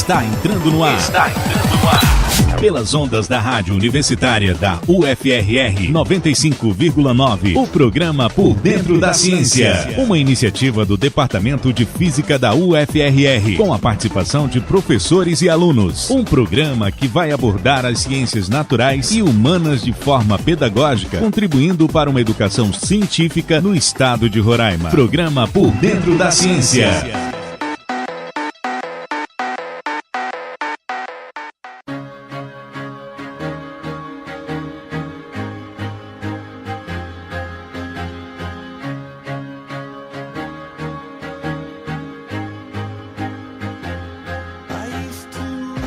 Está entrando no ar. Pelas ondas da Rádio Universitária da UFRR 95,9, o programa Por Dentro da Ciência. Uma iniciativa do Departamento de Física da UFRR, com a participação de professores e alunos. Um programa que vai abordar as ciências naturais e humanas de forma pedagógica, contribuindo para uma educação científica no estado de Roraima. Programa Por Dentro da Ciência.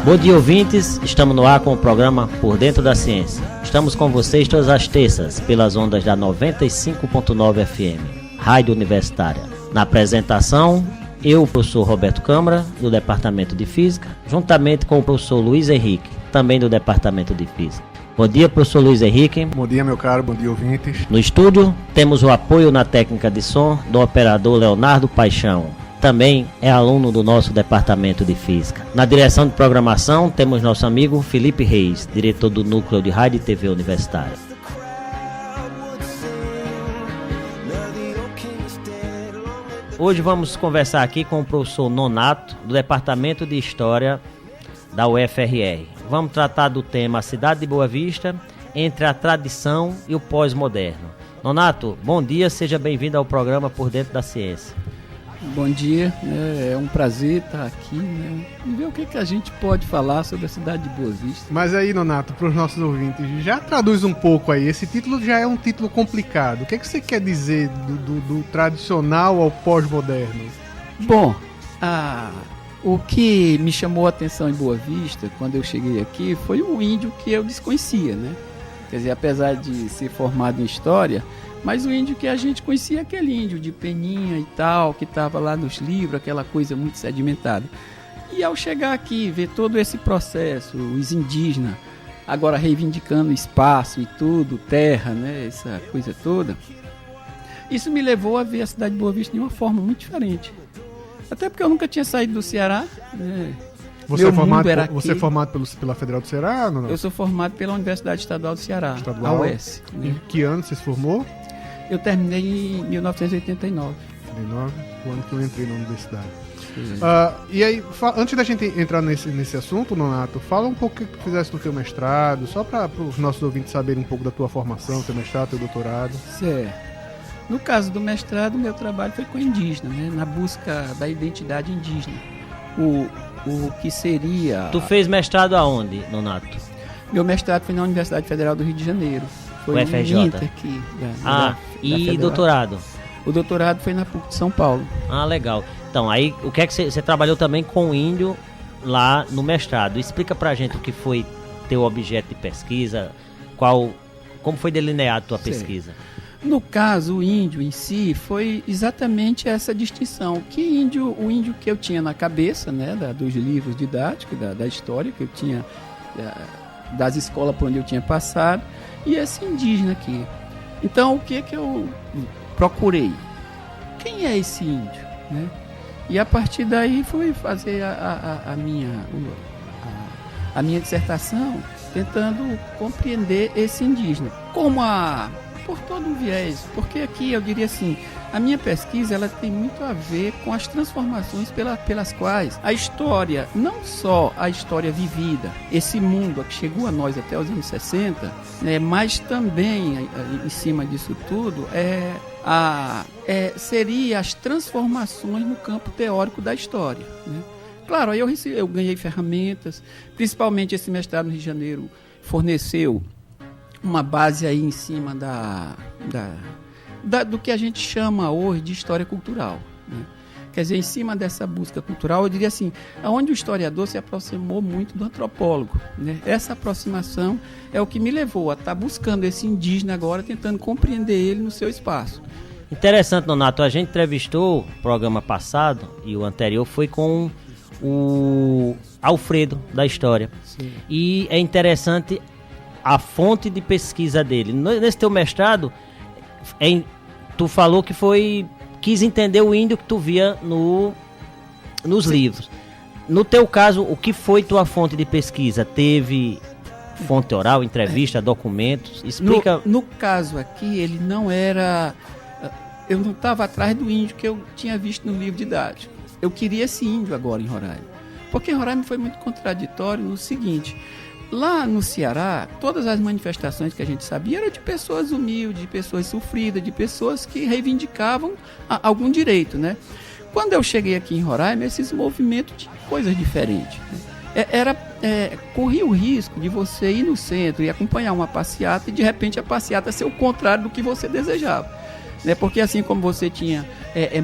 Bom dia, ouvintes, estamos no ar com o programa Por Dentro da Ciência. Estamos com vocês todas as terças, pelas ondas da 95.9 FM, Rádio Universitária. Na apresentação, eu, o professor Roberto Câmara, do Departamento de Física, juntamente com o professor Luiz Henrique, também do Departamento de Física. Bom dia, professor Luiz Henrique. Bom dia, meu caro, bom dia, ouvintes. No estúdio, temos o apoio na técnica de som do operador Leonardo Paixão. Também é aluno do nosso Departamento de Física. Na direção de programação, temos nosso amigo Felipe Reis, diretor do Núcleo de Rádio e TV Universitária. Hoje vamos conversar aqui com o professor Nonato, do Departamento de História da UFRR. Vamos tratar do tema Cidade de Boa Vista, entre a tradição e o pós-moderno. Nonato, bom dia, seja bem-vindo ao programa Por Dentro da Ciência. Bom dia, é um prazer estar aqui, e ver o que a gente pode falar sobre a cidade de Boa Vista. Mas aí, Nonato, para os nossos ouvintes, já traduz um pouco aí, esse título já é um título complicado. O que você quer dizer do tradicional ao pós-moderno? Bom, o que me chamou a atenção em Boa Vista, quando eu cheguei aqui, foi um índio que eu desconhecia, né? Quer dizer, apesar de ser formado em História, mas o índio que a gente conhecia, aquele índio de peninha e tal, que estava lá nos livros, aquela coisa muito sedimentada. E ao chegar aqui, ver todo esse processo, os indígenas, agora reivindicando espaço e tudo, terra, né, essa coisa toda, isso me levou a ver a cidade de Boa Vista de uma forma muito diferente. Até porque eu nunca tinha saído do Ceará, né? Você é formado pela Federal do Ceará? Não? Eu sou formado pela Universidade Estadual do Ceará, a UES. Em que ano você se formou? Eu terminei em 1989. O ano que eu entrei na universidade. E aí, antes da gente entrar nesse assunto, Nonato, fala um pouco o que tu fizeste no teu mestrado, só para os nossos ouvintes saberem um pouco da tua formação, teu mestrado, teu doutorado. Certo. No caso do mestrado, meu trabalho foi com indígena, né? Na busca da identidade indígena. O que seria... Tu fez mestrado aonde, Nonato? Meu mestrado foi na Universidade Federal do Rio de Janeiro. Foi o FRJ? Aqui, e doutorado? O doutorado foi na PUC de São Paulo. Ah, legal. Então, aí, o que é que você trabalhou também com índio lá no mestrado? Explica pra gente o que foi teu objeto de pesquisa, como foi delineado tua pesquisa? No caso, o índio em si foi exatamente essa distinção. O índio que eu tinha na cabeça, né, dos livros didáticos, da história que eu tinha, das escolas por onde eu tinha passado, e esse indígena aqui. Então, o que eu procurei? Quem é esse índio? Né? E a partir daí fui fazer a minha dissertação, tentando compreender esse indígena. Por todo um viés, porque aqui eu diria assim, a minha pesquisa ela tem muito a ver com as transformações pelas quais a história, não só a história vivida, esse mundo que chegou a nós até os anos 60, né, mas também em cima disso tudo seria as transformações no campo teórico da história, né? Claro, aí eu ganhei ferramentas, principalmente esse mestrado no Rio de Janeiro forneceu uma base aí em cima do que a gente chama hoje de história cultural, né? Quer dizer, em cima dessa busca cultural, eu diria assim, onde o historiador se aproximou muito do antropólogo, né? Essa aproximação é o que me levou a estar buscando esse indígena agora, tentando compreender ele no seu espaço. Interessante, Nonato, a gente entrevistou o programa passado, e o anterior foi com o Alfredo, da História. Sim. E é interessante a fonte de pesquisa dele. Nesse teu mestrado, tu falou que quis entender o índio que tu via nos livros. no teu caso, o que foi tua fonte de pesquisa? Teve fonte oral, entrevista, documentos? Explica. No caso aqui, ele não era... Eu não estava atrás do índio que eu tinha visto no livro didático. Eu queria esse índio agora em Roraima. Porque em Roraima foi muito contraditório no seguinte... Lá no Ceará, todas as manifestações que a gente sabia eram de pessoas humildes, de pessoas sofridas, de pessoas que reivindicavam algum direito, né? Quando eu cheguei aqui em Roraima, esses movimentos tinham coisas diferentes, né? Corria o risco de você ir no centro e acompanhar uma passeata e de repente a passeata ser o contrário do que você desejava. Né? Porque assim como você tinha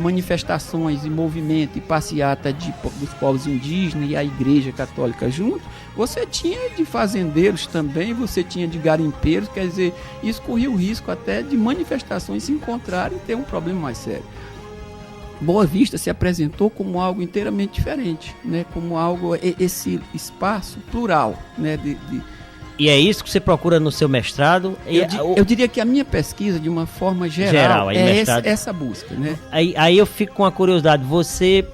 manifestações e movimento e passeata dos povos indígenas e a igreja católica junto, você tinha de fazendeiros também, você tinha de garimpeiros, quer dizer, isso corria o risco até de manifestações se encontrarem e ter um problema mais sério. Boa Vista se apresentou como algo inteiramente diferente, né? Como algo, esse espaço plural, né? E é isso que você procura no seu mestrado? Eu diria que a minha pesquisa, de uma forma geral essa busca, né? Aí eu fico com a curiosidade, você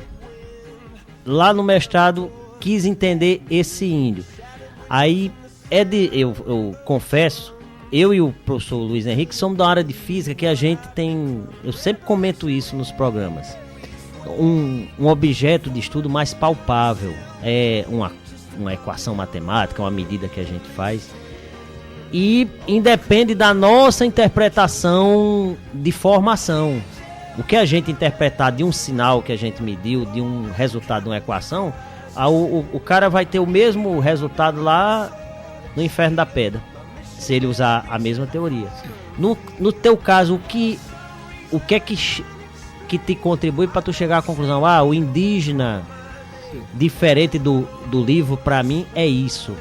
lá no mestrado quis entender esse índio. Aí eu confesso, eu e o professor Luiz Henrique somos da área de física que a gente tem, eu sempre comento isso nos programas, um objeto de estudo mais palpável, é uma equação matemática, uma medida que a gente faz, e independe da nossa interpretação de formação. O que a gente interpretar de um sinal que a gente mediu, de um resultado de uma equação, o cara vai ter o mesmo resultado lá no Inferno da Pedra, se ele usar a mesma teoria. No teu caso, o que é que te contribui para tu chegar à conclusão? O indígena, diferente do livro, para mim, é isso.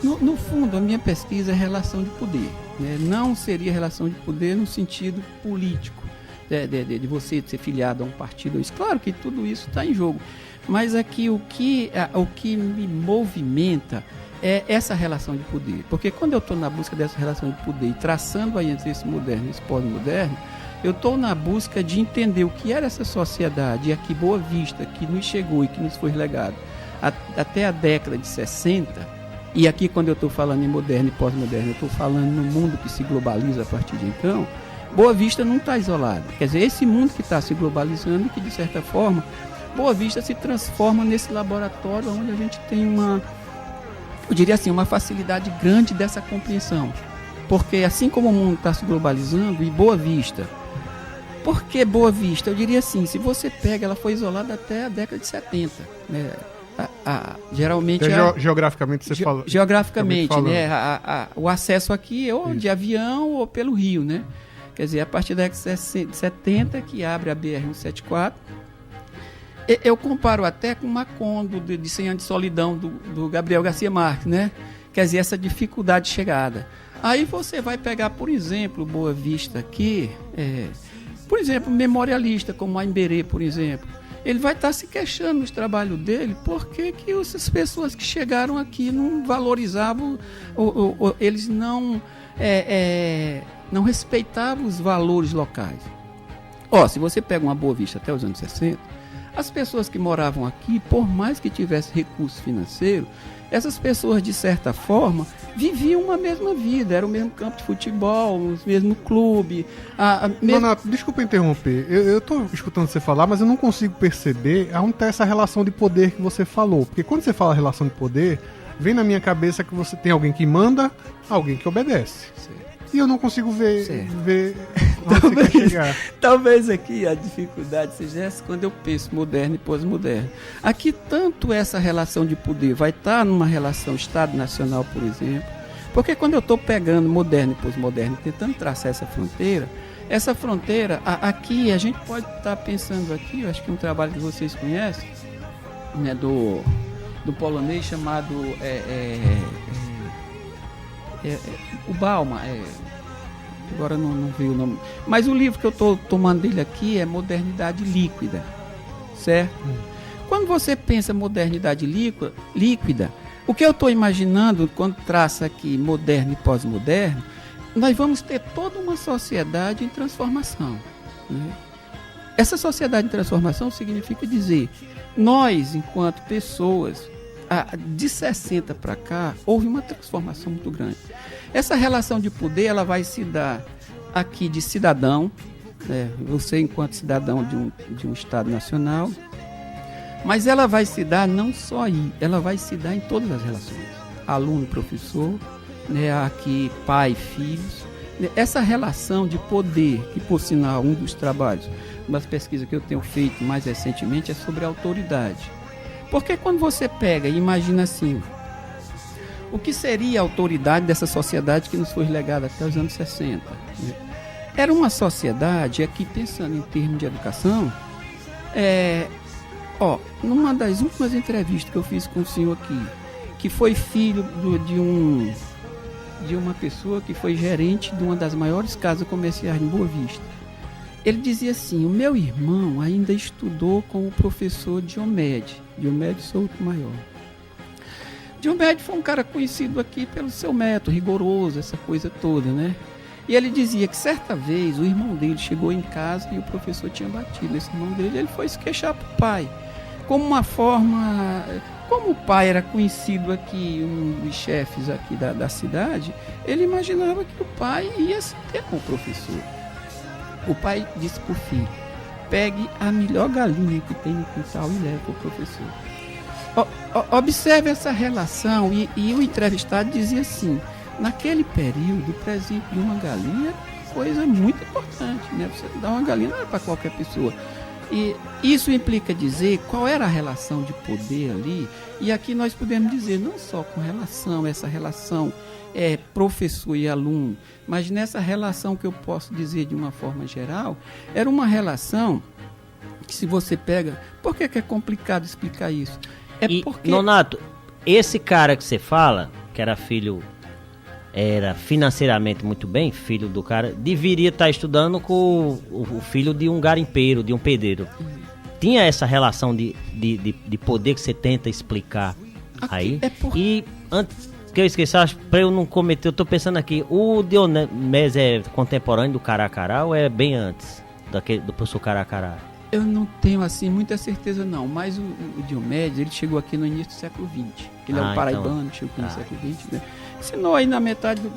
No fundo, a minha pesquisa é relação de poder. Né? Não seria relação de poder no sentido político, de você ser filiado a um partido. Claro que tudo isso está em jogo. Mas aqui o que me movimenta é essa relação de poder. Porque quando eu estou na busca dessa relação de poder e traçando aí entre esse moderno e esse pós-moderno, eu estou na busca de entender o que era essa sociedade aqui, Boa Vista, que nos chegou e que nos foi legado até a década de 60. E aqui, quando eu estou falando em moderno e pós-moderno, eu estou falando no mundo que se globaliza a partir de então. Boa Vista não está isolada. Quer dizer, esse mundo que está se globalizando e que, de certa forma, Boa Vista se transforma nesse laboratório onde a gente tem uma facilidade grande dessa compreensão. Porque assim como o mundo está se globalizando, e Boa Vista... Por que Boa Vista? Eu diria assim, se você pega, ela foi isolada até a década de 70. Né? Geralmente... Geograficamente você fala... Geograficamente, né? O acesso aqui é ou de avião ou pelo rio, né? Quer dizer, a partir da década de 70, que abre a BR-174, eu comparo até com Macondo, de 100 anos de solidão, do Gabriel Garcia Marques, né? Quer dizer, essa dificuldade de chegada. Aí você vai pegar, por exemplo, Boa Vista aqui, por exemplo, memorialista, como a Imbérê, por exemplo. Ele vai estar se queixando nos trabalhos dele, porque que essas pessoas que chegaram aqui não valorizavam, eles não respeitavam os valores locais. Se você pega uma Boa Vista até os anos 60, as pessoas que moravam aqui, por mais que tivessem recurso financeiro, essas pessoas, de certa forma, viviam uma mesma vida. Era o mesmo campo de futebol, o mesmo clube. Nonato, desculpa interromper. Eu estou escutando você falar, mas eu não consigo perceber aonde está essa relação de poder que você falou. Porque quando você fala relação de poder, vem na minha cabeça que você tem alguém que manda, alguém que obedece. Sim. E eu não consigo ver onde você quer chegar. Talvez aqui a dificuldade seja essa quando eu penso moderno e pós-moderno. Aqui tanto essa relação de poder vai estar numa relação Estado-Nacional, por exemplo, porque quando eu estou pegando moderno e pós-moderno e tentando traçar essa fronteira, aqui a gente pode estar pensando aqui, eu acho que é um trabalho que vocês conhecem, né, do polonês chamado o Bauman, agora não veio o nome, mas o livro que eu estou tomando dele aqui é Modernidade Líquida, certo? Quando você pensa modernidade líquida, o que eu estou imaginando quando traça aqui moderno e pós-moderno, nós vamos ter toda uma sociedade em transformação, né? Essa sociedade em transformação significa dizer Nós, enquanto pessoas, de 60 para cá, houve uma transformação muito grande. Essa relação de poder, ela vai se dar aqui de cidadão, né? Você enquanto cidadão de um Estado nacional, mas ela vai se dar não só aí, ela vai se dar em todas as relações. Aluno, professor, né? Aqui pai, filhos. Essa relação de poder, que por sinal, um dos trabalhos, uma das pesquisas que eu tenho feito mais recentemente é sobre a autoridade. Porque quando você pega e imagina assim, o que seria a autoridade dessa sociedade que nos foi legada até os anos 60? Né? Era uma sociedade, aqui pensando em termos de educação, numa das últimas entrevistas que eu fiz com o senhor aqui, que foi filho de uma pessoa que foi gerente de uma das maiores casas comerciais em Boa Vista. Ele dizia assim, o meu irmão ainda estudou com o professor Diomedes Souto Maior. Diomedes foi um cara conhecido aqui pelo seu método rigoroso, essa coisa toda, né? E ele dizia que certa vez o irmão dele chegou em casa e o professor tinha batido esse irmão dele, ele foi se queixar para o pai. Como uma forma... Como o pai era conhecido aqui, um dos chefes aqui da cidade, ele imaginava que o pai ia se ter com o professor. O pai disse para o filho, pegue a melhor galinha que tem no quintal e leve para o professor. Observe essa relação, e o entrevistado dizia assim, naquele período, o presente de uma galinha era coisa muito importante, né? Você dar uma galinha não era para qualquer pessoa. E isso implica dizer qual era a relação de poder ali, e aqui nós podemos dizer não só com essa relação professor e aluno, mas nessa relação que eu posso dizer de uma forma geral, era uma relação que se você pega... Por que é complicado explicar isso? Porque... Nonato, esse cara que você fala, que era financeiramente muito bem, filho do cara, deveria estar estudando com o filho de um garimpeiro, de um pedreiro. Tinha essa relação de poder que você tenta explicar aí. E antes que eu esqueça, para eu não cometer, eu tô pensando aqui, o Diomedes é contemporâneo do Caracará ou é bem antes do professor Caracará? Eu não tenho assim muita certeza não, mas o Diomedes, ele chegou aqui no início do século XX. Ele é um paraibano, então... chegou aqui no século XX, né? Ensinou aí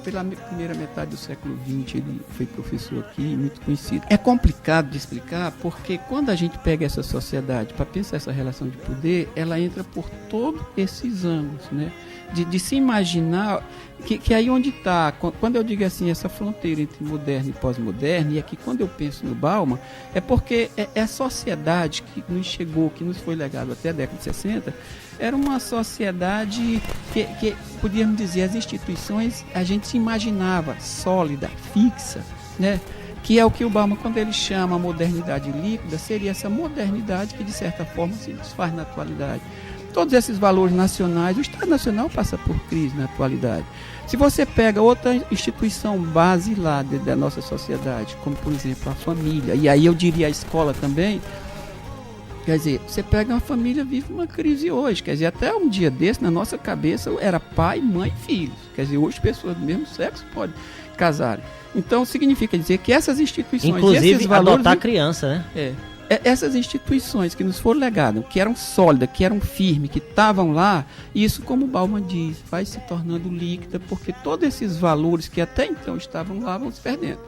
pela primeira metade do século XX, ele foi professor aqui, muito conhecido. É complicado de explicar porque quando a gente pega essa sociedade para pensar essa relação de poder, ela entra por todos esses ângulos, né? De se imaginar que aí onde está, quando eu digo assim, essa fronteira entre moderno e pós-moderno, e aqui quando eu penso no Bauman, é porque a sociedade que nos chegou, que nos foi legado até a década de 60, era uma sociedade que podíamos dizer, as instituições, a gente se imaginava sólida, fixa, né? Que é o que o Bauman, quando ele chama a modernidade líquida, seria essa modernidade que de certa forma se desfaz na atualidade. Todos esses valores nacionais, o Estado Nacional passa por crise na atualidade. Se você pega outra instituição base lá da nossa sociedade, como por exemplo a família, e aí eu diria a escola também, quer dizer, você pega uma família, vive uma crise hoje, quer dizer, até um dia desse, na nossa cabeça, era pai, mãe e filhos. Quer dizer, hoje pessoas do mesmo sexo podem casar. Então significa dizer que essas instituições... Inclusive esses valores, adotar criança, né? Essas instituições que nos foram legadas, que eram sólidas, que eram firmes, que estavam lá, isso, como o Bauman diz, vai se tornando líquida, porque todos esses valores que até então estavam lá vão se perdendo.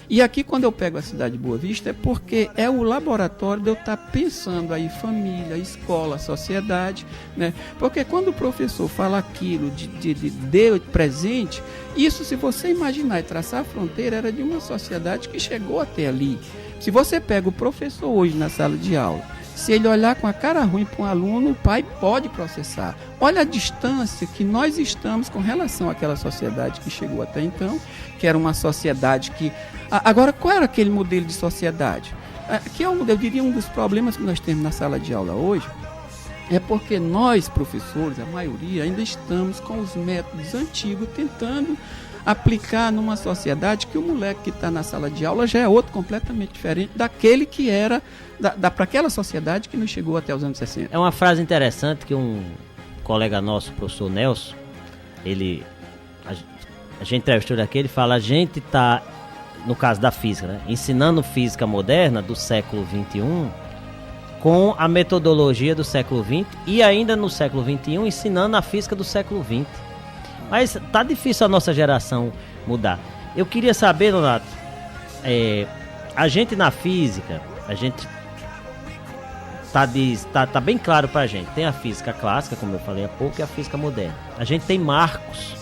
E aqui, quando eu pego a cidade de Boa Vista, é porque é o laboratório de eu estar pensando aí família, escola, sociedade, né? Porque quando o professor fala aquilo de presente, isso, se você imaginar e traçar a fronteira, era de uma sociedade que chegou até ali. Se você pega o professor hoje na sala de aula, se ele olhar com a cara ruim para um aluno, o pai pode processar. Olha a distância que nós estamos com relação àquela sociedade que chegou até então, que era uma sociedade que... Agora, qual era aquele modelo de sociedade? Que eu diria um dos problemas que nós temos na sala de aula hoje, é porque nós, professores, a maioria, ainda estamos com os métodos antigos tentando aplicar numa sociedade que o moleque que está na sala de aula já é outro completamente diferente daquele que era para aquela sociedade que nos chegou até os anos 60. É uma frase interessante que um colega nosso, o professor Nelson, a gente entrevistou daqui, ele fala, a gente está, no caso da física, né, ensinando física moderna do século XXI com a metodologia do século XX e ainda no século XXI ensinando a física do século XX. Mas tá difícil a nossa geração mudar. Eu queria saber, Nonato, a gente na física, a gente tá bem claro pra gente. Tem a física clássica, como eu falei há pouco, e a física moderna. A gente tem marcos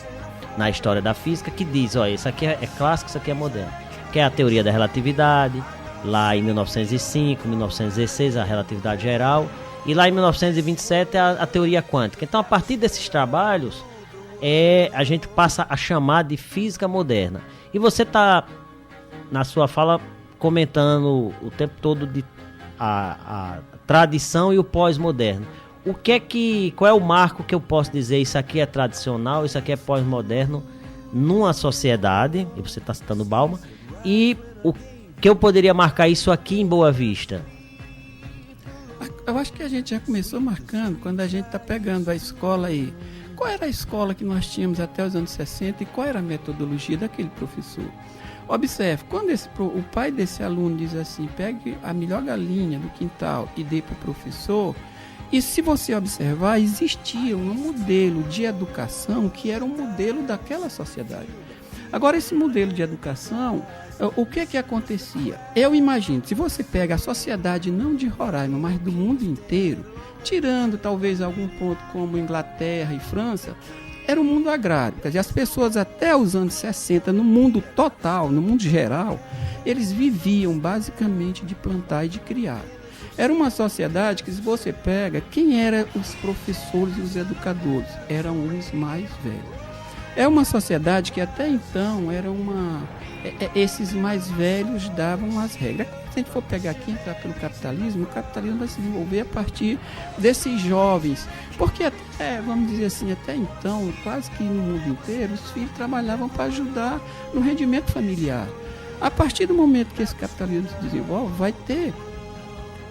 na história da física que diz, ó, isso aqui é clássico, isso aqui é moderno. Que é a teoria da relatividade, lá em 1905, 1916, a relatividade geral, e lá em 1927 a teoria quântica. Então, a partir desses trabalhos, a gente passa a chamar de física moderna. E você está, na sua fala, comentando o tempo todo de a tradição e o pós-moderno. Qual é o marco que eu posso dizer, isso aqui é tradicional, isso aqui é pós-moderno, numa sociedade, e você está citando Bauman, e o que eu poderia marcar isso aqui em Boa Vista? Eu acho que a gente já começou marcando quando a gente está pegando a escola aí. Qual era a escola que nós tínhamos até os anos 60 e qual era a metodologia daquele professor? Observe, quando o pai desse aluno diz assim, pegue a melhor galinha do quintal e dê para o professor, e se você observar, existia um modelo de educação que era um modelo daquela sociedade. Agora, esse modelo de educação, o que acontecia? Eu imagino, se você pega a sociedade não de Roraima, mas do mundo inteiro, tirando talvez algum ponto como Inglaterra e França, era um mundo agrário. Quer dizer, as pessoas até os anos 60, no mundo total, no mundo geral, eles viviam basicamente de plantar e de criar. Era uma sociedade que, se você pega, quem eram os professores e os educadores? Eram os mais velhos. É uma sociedade que até então era esses mais velhos davam as regras. Se a gente for pegar aqui e entrar pelo capitalismo, o capitalismo vai se desenvolver a partir desses jovens. Porque até, vamos dizer assim, até então, quase que no mundo inteiro, os filhos trabalhavam para ajudar no rendimento familiar. A partir do momento que esse capitalismo se desenvolve,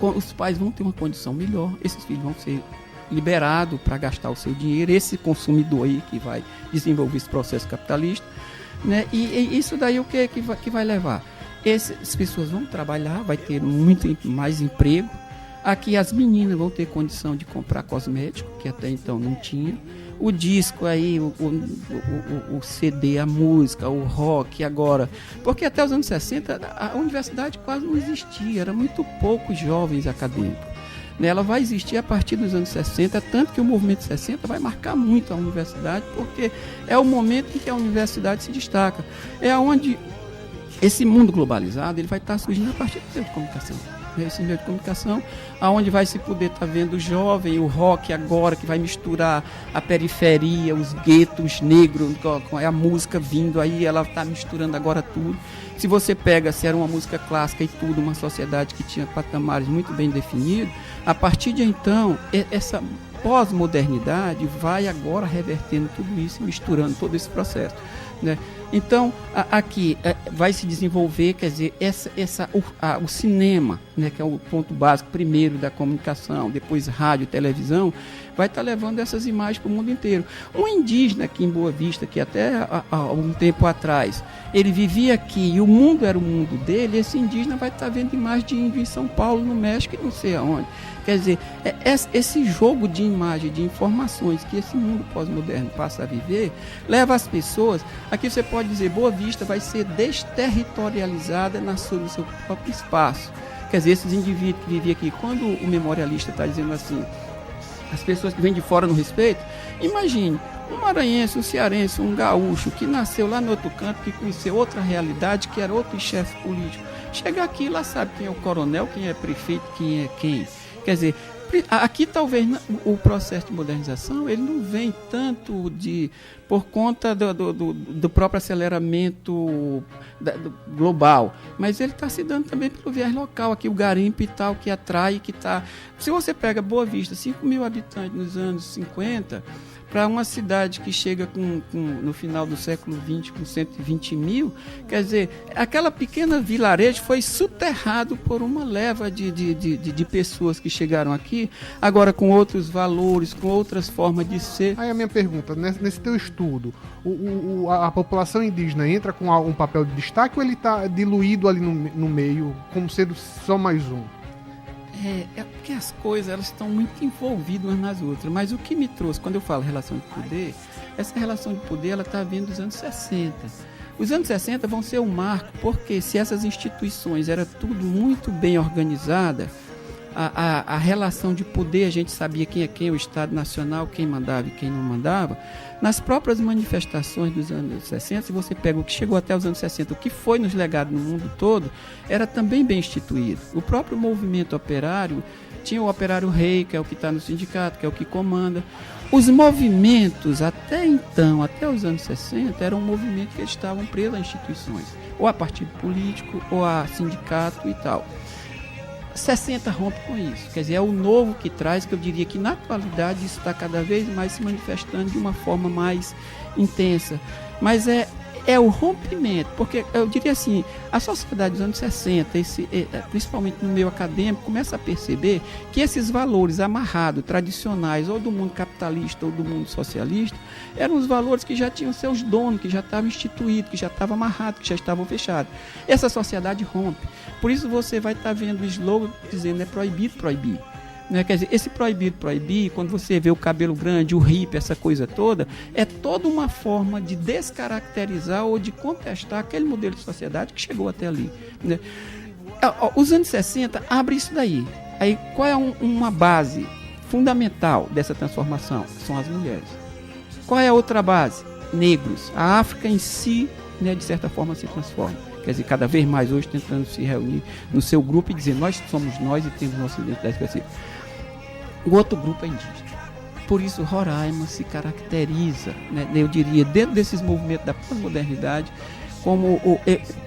os pais vão ter uma condição melhor, esses filhos vão ser liberados para gastar o seu dinheiro, esse consumidor aí que vai desenvolver esse processo capitalista, né? E isso daí o que vai levar? Essas pessoas vão trabalhar, vai ter muito mais emprego. Aqui as meninas vão ter condição de comprar cosmético, que até então não tinha. O disco aí, o CD, a música, o rock agora. Porque até os anos 60 a universidade quase não existia, era muito poucos jovens acadêmicos. Ela vai existir a partir dos anos 60, tanto que o movimento 60 vai marcar muito a universidade, porque é o momento em que a universidade se destaca. É onde esse mundo globalizado ele vai estar surgindo a partir do meio de comunicação. Esse meio de comunicação, aonde vai se poder estar vendo o jovem, o rock agora, que vai misturar a periferia, os guetos negros, com a música vindo aí, ela está misturando agora tudo. Se você pega, se era uma música clássica e tudo, uma sociedade que tinha patamares muito bem definidos, a partir de então, essa pós-modernidade vai agora revertendo tudo isso e misturando todo esse processo, né? Então, aqui vai se desenvolver, quer dizer, o cinema, né, que é o ponto básico primeiro da comunicação, depois rádio, televisão, vai estar levando essas imagens para o mundo inteiro. Um indígena aqui em Boa Vista, que até há um tempo atrás, ele vivia aqui e o mundo era o mundo dele, esse indígena vai estar vendo imagens de índio em São Paulo, no México e não sei aonde. Quer dizer, esse jogo de imagem, de informações que esse mundo pós-moderno passa a viver, leva as pessoas, aqui você pode dizer, Boa Vista vai ser desterritorializada no seu próprio espaço. Quer dizer, esses indivíduos que viviam aqui, quando o memorialista está dizendo assim, as pessoas que vêm de fora não respeitam, imagine, um maranhense, um cearense, um gaúcho que nasceu lá no outro canto, que conheceu outra realidade, que era outro chefe político, chega aqui lá sabe quem é o coronel, quem é prefeito, quem é quem. Quer dizer, aqui talvez o processo de modernização ele não vem tanto por conta do próprio aceleramento global, mas ele está se dando também pelo viés local, aqui o garimpo e tal, que atrai, que está... Se você pega Boa Vista, 5 mil habitantes nos anos 50, para uma cidade que chega no final do século XX com 120 mil, quer dizer, aquela pequena vilarejo foi soterrado por uma leva de pessoas que chegaram aqui, agora com outros valores, com outras formas de ser. Aí a minha pergunta, nesse teu estudo, a população indígena entra com algum papel de destaque ou ele está diluído ali no meio, como sendo só mais um? É porque as coisas elas estão muito envolvidas umas nas outras. Mas o que me trouxe, quando eu falo relação de poder, essa relação de poder ela está vindo dos anos 60. Os anos 60 vão ser um marco, porque se essas instituições era tudo muito bem organizada, a relação de poder, a gente sabia quem é quem, o Estado Nacional, quem mandava e quem não mandava. Nas próprias manifestações dos anos 60, se você pega o que chegou até os anos 60, o que foi nos legado no mundo todo, era também bem instituído. O próprio movimento operário, tinha o operário rei, que é o que está no sindicato, que é o que comanda. Os movimentos, até então, até os anos 60, eram um movimento que eles estavam presos a instituições, ou a partido político, ou a sindicato e tal. 60 rompe com isso, quer dizer, é o novo que traz, que eu diria que na atualidade isso está cada vez mais se manifestando de uma forma mais intensa, mas é o rompimento, porque eu diria assim, a sociedade dos anos 60, principalmente no meio acadêmico, começa a perceber que esses valores amarrados, tradicionais, ou do mundo capitalista ou do mundo socialista, eram os valores que já tinham seus donos, que já estavam instituídos, que já estavam amarrados, que já estavam fechados. Essa sociedade rompe. Por isso você vai estar vendo o slogan dizendo é proibido proibir. Né? Quer dizer, esse proibir, quando você vê o cabelo grande, o hippie, essa coisa toda, é toda uma forma de descaracterizar ou de contestar aquele modelo de sociedade que chegou até ali. Né? Os anos 60 abrem isso daí. Aí, qual é uma base fundamental dessa transformação? São as mulheres. Qual é a outra base? Negros. A África em si, né, de certa forma, se transforma. Quer dizer, cada vez mais hoje tentando se reunir no seu grupo e dizer nós somos nós e temos nossa identidade específica. O outro grupo é indígena. Por isso Roraima se caracteriza, né, eu diria, dentro desses movimentos da pós-modernidade, como,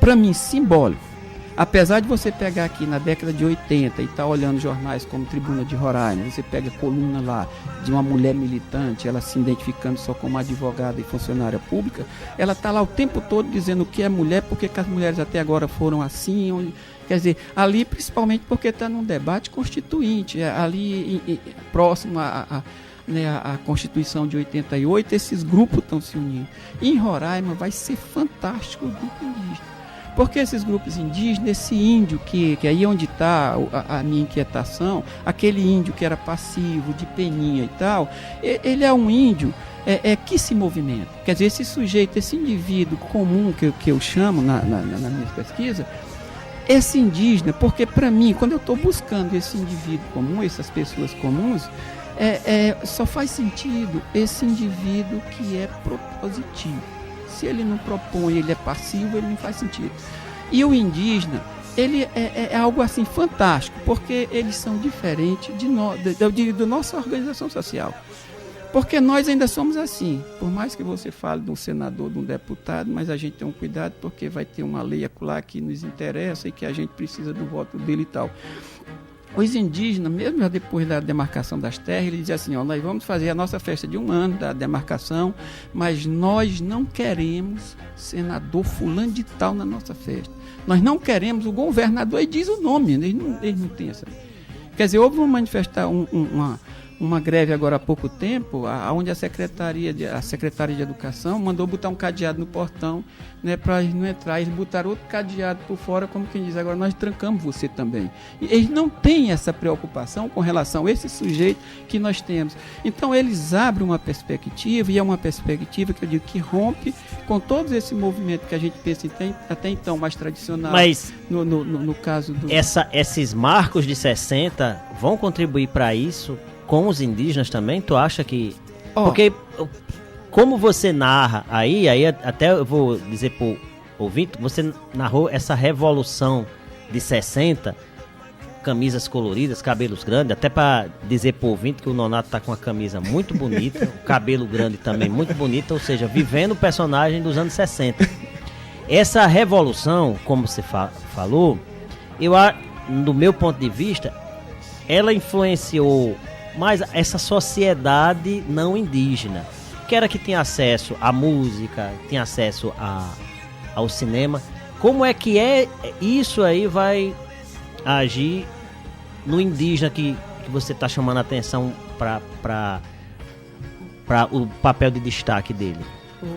para mim, simbólico. Apesar de você pegar aqui na década de 80 e estar olhando jornais como Tribuna de Roraima, você pega a coluna lá de uma mulher militante, ela se identificando só como advogada e funcionária pública, ela está lá o tempo todo dizendo o que é mulher, porque que as mulheres até agora foram assim, quer dizer, ali principalmente porque está num debate constituinte, ali próximo a Constituição de 88, esses grupos estão se unindo. E em Roraima vai ser fantástico o grupo indígena. Porque esses grupos indígenas, esse índio que aí onde está a minha inquietação, aquele índio que era passivo, de peninha e tal, ele é um índio que se movimenta. Quer dizer, esse sujeito, esse indivíduo comum que eu chamo na minha pesquisa, esse indígena, porque para mim, quando eu estou buscando esse indivíduo comum, essas pessoas comuns, só faz sentido esse indivíduo que é propositivo. Se ele não propõe, ele é passivo, ele não faz sentido. E o indígena, ele é algo assim fantástico, porque eles são diferentes da nossa organização social. Porque nós ainda somos assim. Por mais que você fale de um senador, de um deputado, mas a gente tem um cuidado porque vai ter uma lei acolá que nos interessa e que a gente precisa do voto dele e tal. Os indígenas, mesmo já depois da demarcação das terras, eles dizem assim, nós vamos fazer a nossa festa de 1 ano da demarcação, mas nós não queremos senador fulano de tal na nossa festa. Nós não queremos o governador, e diz o nome, eles não têm essa. Quer dizer, houve uma greve agora há pouco tempo, onde a secretária de Educação mandou botar um cadeado no portão, né, para eles não entrar. Eles botaram outro cadeado por fora, como quem diz, agora nós trancamos você também. E eles não têm essa preocupação com relação a esse sujeito que nós temos. Então eles abrem uma perspectiva, e é uma perspectiva que eu digo que rompe com todo esse movimento que a gente pensa até então mais tradicional. Mas no caso do... Esses marcos de 60 vão contribuir para isso com os indígenas também? Tu acha que... Porque como você narra aí até eu vou dizer pro ouvinte, você narrou essa revolução de 60, camisas coloridas, cabelos grandes, até para dizer pro ouvinte que o Nonato tá com uma camisa muito bonita, o cabelo grande também muito bonito, ou seja, vivendo o personagem dos anos 60. Essa revolução, como você falou, do meu ponto de vista, ela influenciou mais essa sociedade não indígena, que era que tinha acesso à música, tinha acesso ao cinema. Como é que isso aí vai agir no indígena que você está chamando a atenção para o papel de destaque dele?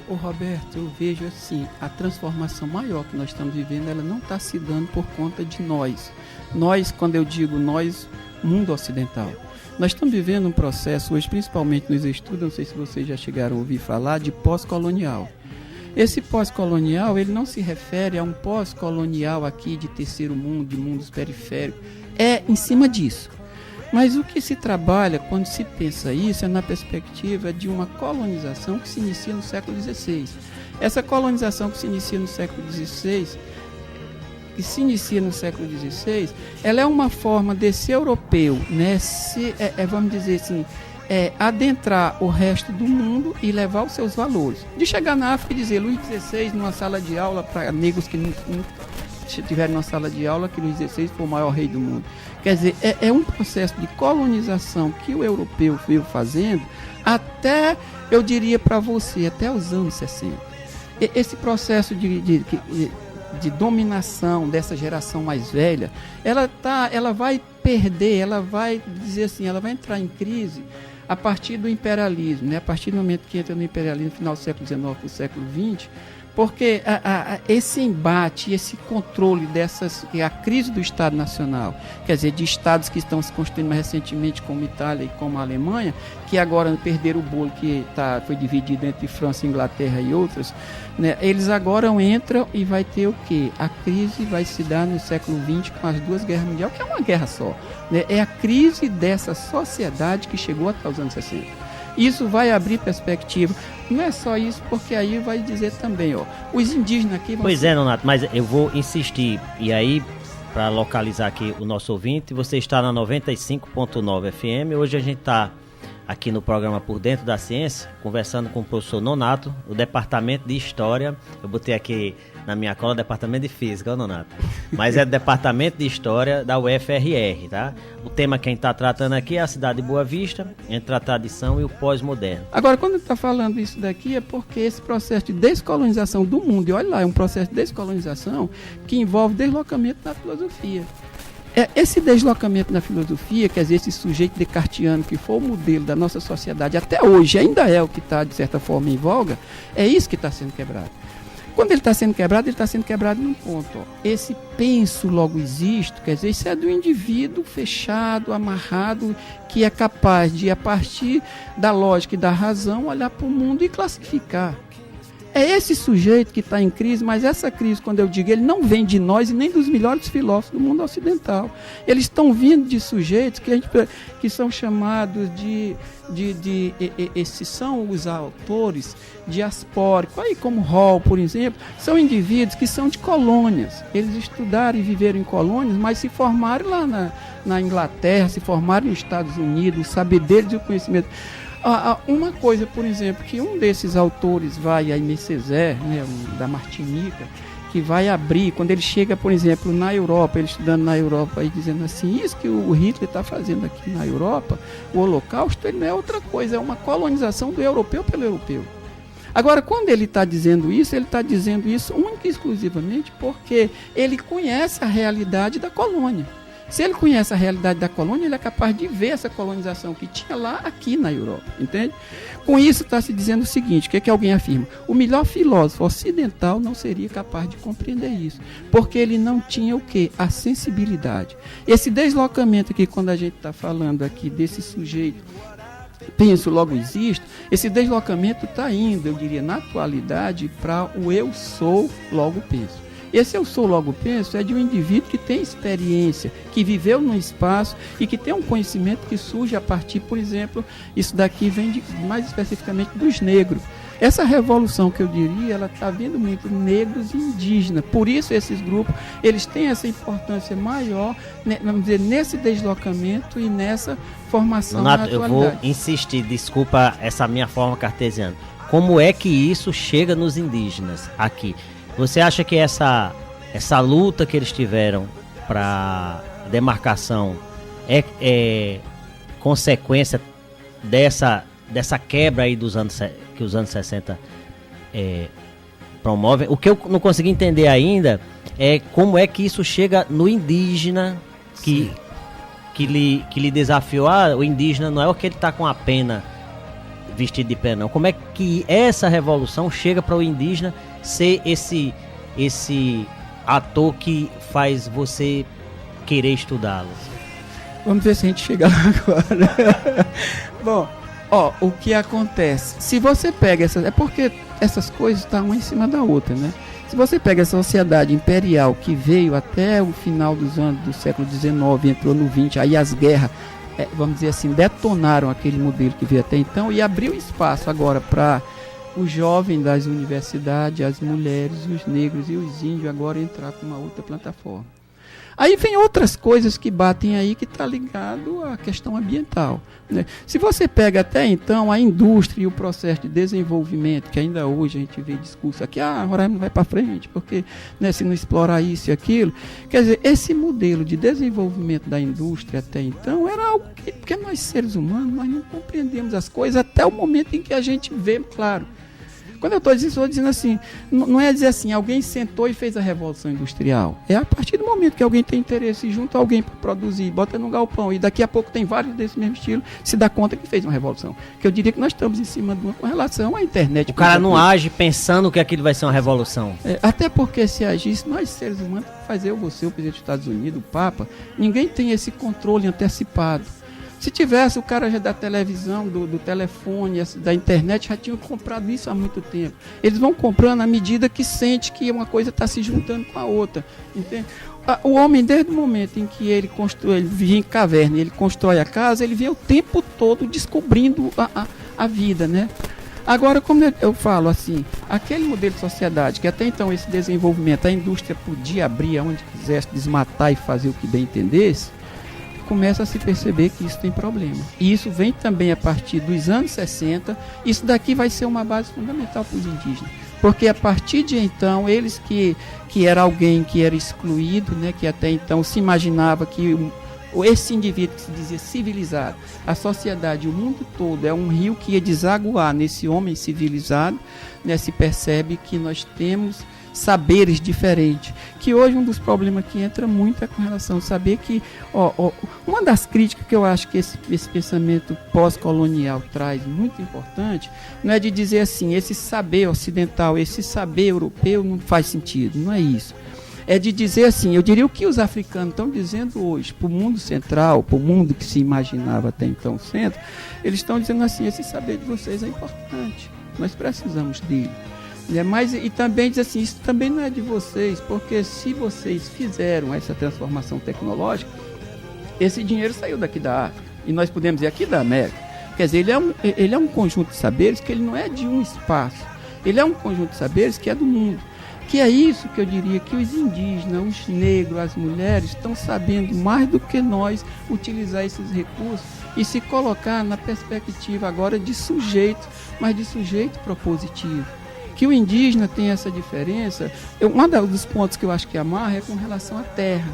o Roberto, eu vejo assim, a transformação maior que nós estamos vivendo, ela não está se dando por conta de nós. Nós, quando eu digo nós, mundo ocidental. Nós estamos vivendo um processo, hoje principalmente nos estudos, não sei se vocês já chegaram a ouvir falar, de pós-colonial. Esse pós-colonial, ele não se refere a um pós-colonial aqui de terceiro mundo, de mundos periféricos. É em cima disso. Mas o que se trabalha, quando se pensa isso, é na perspectiva de uma colonização que se inicia no século XVI. Essa colonização que se inicia no século XVI, ela é uma forma desse europeu, né, vamos dizer assim, adentrar o resto do mundo e levar os seus valores. De chegar na África e dizer, Luís XVI, numa sala de aula, para negros que não estiverem numa sala de aula, que Luís XVI foi o maior rei do mundo. Quer dizer, é um processo de colonização que o europeu veio fazendo até, eu diria para você, até os anos 60. Esse processo de dominação dessa geração mais velha, ela vai perder, ela vai dizer assim, ela vai entrar em crise a partir do imperialismo, né? A partir do momento que entra no imperialismo, no final do século XIX para o século XX, porque esse embate, esse controle a crise do Estado Nacional, quer dizer, de estados que estão se constituindo mais recentemente, como Itália e como a Alemanha, que agora perderam o bolo que foi dividido entre França, Inglaterra e outras, né? Eles agora entram e vai ter o quê? A crise vai se dar no século XX com as duas guerras mundiais, que é uma guerra só, né? É a crise dessa sociedade que chegou até os anos 60. Isso vai abrir perspectiva. Não é só isso, porque aí vai dizer também, os indígenas aqui vão... Pois é, Nonato, mas eu vou insistir. E aí, para localizar aqui o nosso ouvinte, você está na 95.9 FM. Hoje a gente está aqui no programa Por Dentro da Ciência, conversando com o professor Nonato, o Departamento de História. Eu botei aqui na minha cola Departamento de Física, Nonato. Mas é Departamento de História da UFRR, tá? O tema que a gente está tratando aqui é a cidade de Boa Vista, entre a tradição e o pós-moderno. Agora, quando está falando isso daqui, é porque esse processo de descolonização do mundo, e olha lá, é um processo de descolonização que envolve deslocamento da filosofia. Esse deslocamento na filosofia, quer dizer, esse sujeito descartiano que foi o modelo da nossa sociedade até hoje, ainda é o que está, de certa forma, em voga, é isso que está sendo quebrado. Quando ele está sendo quebrado num ponto. Esse penso logo existo, quer dizer, isso é do indivíduo fechado, amarrado, que é capaz de, a partir da lógica e da razão, olhar para o mundo e classificar. É esse sujeito que está em crise, mas essa crise, quando eu digo, ele não vem de nós e nem dos melhores filósofos do mundo ocidental. Eles estão vindo de sujeitos que são chamados esses são os autores diaspóricos, aí como Hall, por exemplo, são indivíduos que são de colônias. Eles estudaram e viveram em colônias, mas se formaram lá na Inglaterra, se formaram nos Estados Unidos, o saber deles e o conhecimento. Uma coisa, por exemplo, que um desses autores vai, a Aimé Césaire, né, da Martinica, que vai abrir, quando ele chega, por exemplo, na Europa, ele estudando na Europa e dizendo assim, isso que o Hitler está fazendo aqui na Europa, o Holocausto, ele não é outra coisa, é uma colonização do europeu pelo europeu. Agora, quando ele está dizendo isso única e exclusivamente porque ele conhece a realidade da colônia. Se ele conhece a realidade da colônia, ele é capaz de ver essa colonização que tinha lá aqui na Europa, entende? Com isso está se dizendo o seguinte, o que é que alguém afirma? O melhor filósofo ocidental não seria capaz de compreender isso, porque ele não tinha o quê? A sensibilidade. Esse deslocamento aqui, quando a gente está falando aqui desse sujeito, penso, logo existo, esse deslocamento está indo, eu diria, na atualidade, para o eu sou, logo penso. Esse eu sou, logo penso, é de um indivíduo que tem experiência, que viveu no espaço e que tem um conhecimento que surge a partir, por exemplo, isso daqui vem mais especificamente dos negros. Essa revolução que eu diria, ela está vindo muito negros e indígenas. Por isso esses grupos, eles têm essa importância maior, né, vamos dizer, nesse deslocamento e nessa formação na atualidade. Eu vou insistir, desculpa essa minha forma cartesiana. Como é que isso chega nos indígenas aqui? Você acha que essa luta que eles tiveram para demarcação é consequência dessa quebra aí que os anos 60 promovem? O que eu não consegui entender ainda é como é que isso chega no indígena que lhe desafiou. O indígena não é o que ele está com a pena vestido de pé, não. Como é que essa revolução chega para o indígena ser esse ator que faz você querer estudá-lo? Vamos ver se a gente chega lá agora. Bom, o que acontece? Se você pega essas... É porque essas coisas estão uma em cima da outra, né? Se você pega essa sociedade imperial que veio até o final dos anos do século XIX, entrou no XX, aí as guerras, vamos dizer assim, detonaram aquele modelo que veio até então e abriu espaço agora para os jovens das universidades, as mulheres, os negros e os índios agora entrar com uma outra plataforma. Aí vem outras coisas que batem aí que está ligado à questão ambiental, né? Se você pega até então a indústria e o processo de desenvolvimento, que ainda hoje a gente vê discurso aqui, Roraima não vai para frente, porque, né, se não explorar isso e aquilo. Quer dizer, esse modelo de desenvolvimento da indústria até então era algo que, porque nós seres humanos, nós não compreendemos as coisas até o momento em que a gente vê, claro. Quando eu estou dizendo assim, não é dizer assim, alguém sentou e fez a revolução industrial. É a partir do momento que alguém tem interesse e junta alguém para produzir, bota no galpão e daqui a pouco tem vários desse mesmo estilo, se dá conta que fez uma revolução. Que eu diria que nós estamos em cima de uma com relação à internet. O cara não age pensando que aquilo vai ser uma revolução. Até porque se agisse, nós seres humanos, fazer você, o presidente dos Estados Unidos, o Papa, ninguém tem esse controle antecipado. Se tivesse, o cara já da televisão, do telefone, da internet, já tinha comprado isso há muito tempo. Eles vão comprando à medida que sente que uma coisa está se juntando com a outra. Entende? O homem, desde o momento em que ele vem em caverna, ele constrói a casa, ele vem o tempo todo descobrindo a vida, né? Agora, como eu falo assim, aquele modelo de sociedade que até então esse desenvolvimento, a indústria podia abrir aonde quisesse, desmatar e fazer o que bem entendesse, começa a se perceber que isso tem problema. E isso vem também a partir dos anos 60, isso daqui vai ser uma base fundamental para os indígenas. Porque a partir de então, eles que era alguém que era excluído, né, que até então se imaginava que esse indivíduo que se dizia civilizado, a sociedade, o mundo todo é um rio que ia desaguar nesse homem civilizado, né, se percebe que nós temos saberes diferentes, que hoje um dos problemas que entra muito é com relação a saber que, uma das críticas que eu acho que esse pensamento pós-colonial traz, muito importante, não é de dizer assim, esse saber ocidental, esse saber europeu não faz sentido, não é isso. É de dizer assim, eu diria o que os africanos estão dizendo hoje para o mundo central, para o mundo que se imaginava até então centro, eles estão dizendo assim, esse saber de vocês é importante, nós precisamos dele. Mas, e também diz assim, isso também não é de vocês, porque se vocês fizeram essa transformação tecnológica, esse dinheiro saiu daqui da África, e nós podemos ir aqui da América. Quer dizer, ele é um conjunto de saberes que ele não é de um espaço, ele é um conjunto de saberes que é do mundo. Que é isso que eu diria que os indígenas, os negros, as mulheres estão sabendo mais do que nós utilizar esses recursos e se colocar na perspectiva agora de sujeito, mas de sujeito propositivo. Que o indígena tem essa diferença, um dos pontos que eu acho que amarra é com relação à terra.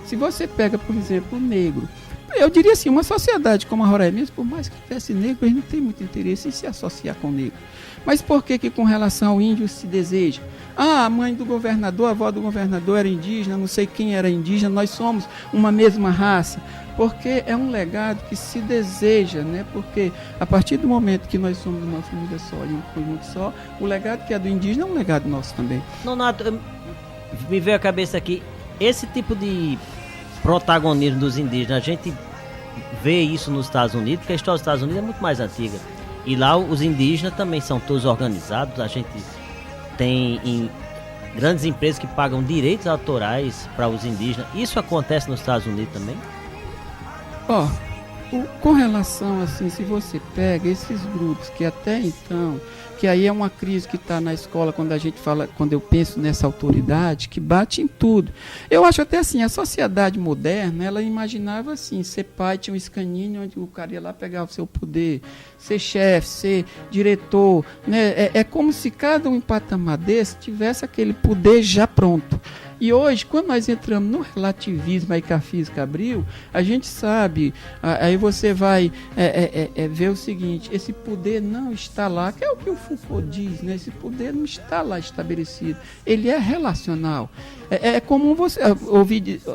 Se você pega, por exemplo, o negro, eu diria assim, uma sociedade como a Roraima, por mais que tivesse negro, eles não têm muito interesse em se associar com o negro. Mas por que com relação ao índio se deseja? A mãe do governador, a avó do governador era indígena, não sei quem era indígena, nós somos uma mesma raça. Porque é um legado que se deseja, né? Porque a partir do momento que nós somos uma família só e um conjunto só, o legado que é do indígena é um legado nosso também. Nonato, me veio a cabeça aqui, esse tipo de protagonismo dos indígenas, a gente vê isso nos Estados Unidos, porque a história dos Estados Unidos é muito mais antiga. E lá os indígenas também são todos organizados, a gente tem grandes empresas que pagam direitos autorais para os indígenas. Isso acontece nos Estados Unidos também? Com relação assim, se você pega esses grupos que até então, que aí é uma crise que está na escola quando a gente fala, quando eu penso nessa autoridade, que bate em tudo. Eu acho até assim, a sociedade moderna, ela imaginava assim, ser pai tinha um escaninho onde o cara ia lá pegar o seu poder, ser chefe, ser diretor, né? É como se cada um em patamar desse tivesse aquele poder já pronto. E hoje, quando nós entramos no relativismo aí que a física abriu, a gente sabe, aí você vai ver o seguinte, esse poder não está lá, que é o que o Foucault diz, né? Esse poder não está lá estabelecido, ele é relacional. É comum você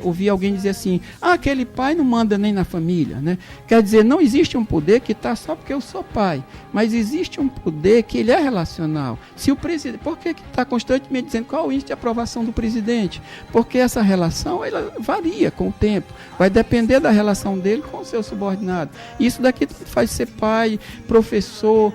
ouvir alguém dizer assim, aquele pai não manda nem na família, né? Quer dizer, não existe um poder que está só porque eu sou pai, mas existe um poder que ele é relacional. Se o presidente, por que está constantemente dizendo qual é o índice de aprovação do presidente? Porque essa relação ela varia com o tempo, vai depender da relação dele com o seu subordinado. Isso daqui faz ser pai, professor,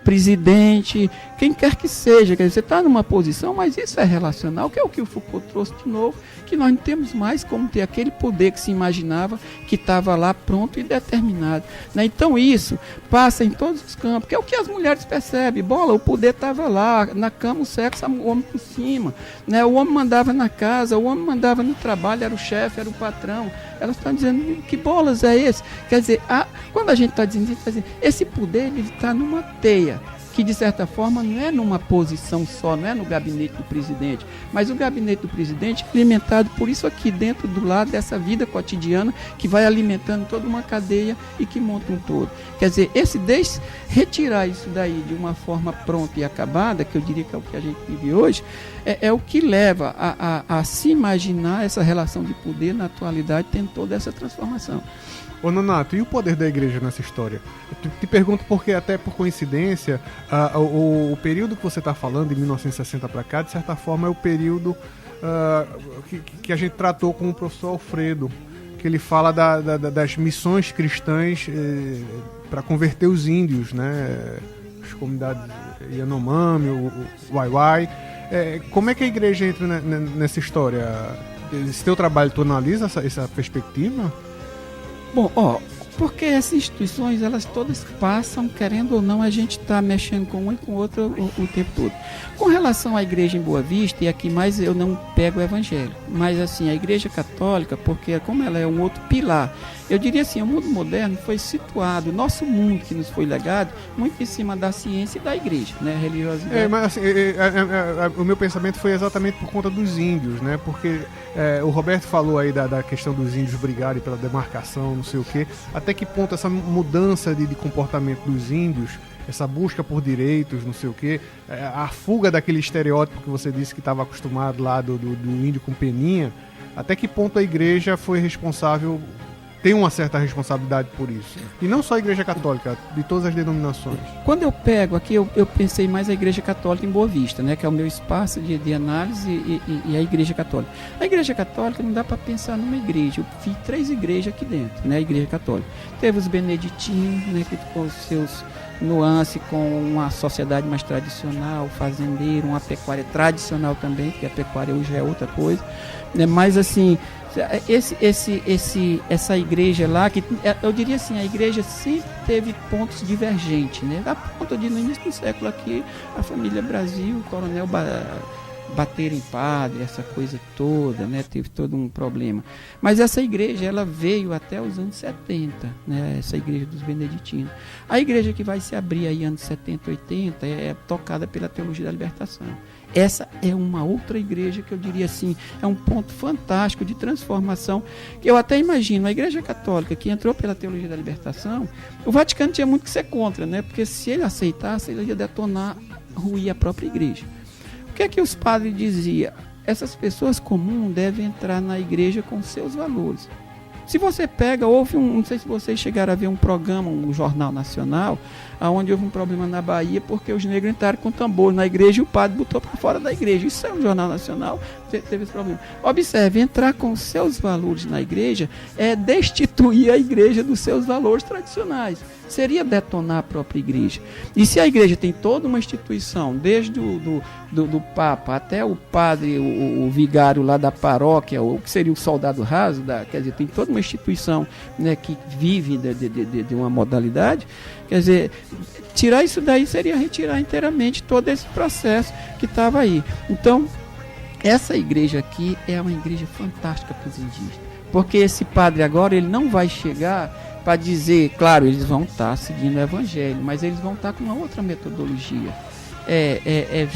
presidente, quem quer que seja. Quer dizer, você está numa posição, mas isso é relacional, que é o que o Foucault trouxe de novo, que nós não temos mais como ter aquele poder que se imaginava que estava lá pronto e determinado, né? Então isso passa em todos os campos, que é o que as mulheres percebem. O poder estava lá, na cama o sexo, o homem por cima, né? O homem mandava na casa, o homem mandava no trabalho, era o chefe, era o patrão. Elas estão dizendo, que bolas é esse? Quer dizer, quando a gente está dizendo, esse poder está numa teia, que de certa forma não é numa posição só, não é no gabinete do presidente, mas o gabinete do presidente é alimentado por isso aqui dentro do lado dessa vida cotidiana que vai alimentando toda uma cadeia e que monta um todo. Quer dizer, retirar isso daí de uma forma pronta e acabada, que eu diria que é o que a gente vive hoje, é o que leva a se imaginar essa relação de poder na atualidade tendo toda essa transformação. Ô Nonato, e o poder da igreja nessa história? Eu te pergunto porque, até por coincidência, o período que você está falando, de 1960 para cá, de certa forma é o período que a gente tratou com o professor Alfredo, que ele fala das missões cristãs para converter os índios, né? As comunidades Yanomami, o Waiwai. Como é que a igreja entra nessa história? Esse teu trabalho, tu analisa essa perspectiva? Bom, porque essas instituições, elas todas passam, querendo ou não, a gente está mexendo com uma e com outra o tempo todo. Com relação à igreja em Boa Vista, e aqui mais eu não pego o evangelho, mas assim, a igreja católica, porque como ela é um outro pilar, eu diria assim, o mundo moderno foi situado, o nosso mundo que nos foi legado, muito em cima da ciência e da igreja, né, religiosidade. Mas assim, o meu pensamento foi exatamente por conta dos índios, né, porque o Roberto falou aí da questão dos índios brigarem pela demarcação, não sei o quê, até que ponto essa mudança de comportamento dos índios, essa busca por direitos, não sei o quê, a fuga daquele estereótipo que você disse que estava acostumado lá do índio com peninha, até que ponto a igreja foi responsável, tem uma certa responsabilidade por isso. E não só a igreja católica, de todas as denominações. Quando eu pego aqui, eu pensei mais a igreja católica em Boa Vista, né, que é o meu espaço de análise e a igreja católica. A igreja católica não dá para pensar numa igreja. Eu fiz 3 igrejas aqui dentro, né, a igreja católica. Teve os beneditinos, né, que com os seus nuances, com uma sociedade mais tradicional, fazendeiro, uma pecuária tradicional também, porque a pecuária hoje é outra coisa, né, mas assim, essa igreja lá, que eu diria assim, a igreja sempre teve pontos divergentes, né? A ponto de no início do século aqui, a família Brasil, o coronel bater em padre, essa coisa toda, né? Teve todo um problema. Mas essa igreja, ela veio até os anos 70, né? Essa igreja dos beneditinos. A igreja que vai se abrir aí anos 70, 80, é tocada pela teologia da libertação. Essa é uma outra igreja que eu diria assim, é um ponto fantástico de transformação, que eu até imagino, a igreja católica que entrou pela teologia da libertação, o Vaticano tinha muito que ser contra, né? Porque se ele aceitasse, ele ia detonar, ruir a própria igreja. O que é que os padres diziam? Essas pessoas comuns devem entrar na igreja com seus valores. Se você pega, não sei se vocês chegaram a ver um programa, um jornal nacional, onde houve um problema na Bahia, porque os negros entraram com tambor na igreja e o padre botou para fora da igreja. Isso é um jornal nacional, teve esse problema. Observe, entrar com seus valores na igreja é destituir a igreja dos seus valores tradicionais. Seria detonar a própria igreja. E se a igreja tem toda uma instituição, desde do Papa até o padre, o vigário lá da paróquia, ou que seria o soldado raso, quer dizer, tem toda uma instituição, né, que vive de uma modalidade, quer dizer, tirar isso daí seria retirar inteiramente todo esse processo que estava aí. Então, essa igreja aqui é uma igreja fantástica para os indígenas, porque esse padre agora, ele não vai chegar para dizer, claro, eles vão estar seguindo o evangelho, mas eles vão estar com uma outra metodologia.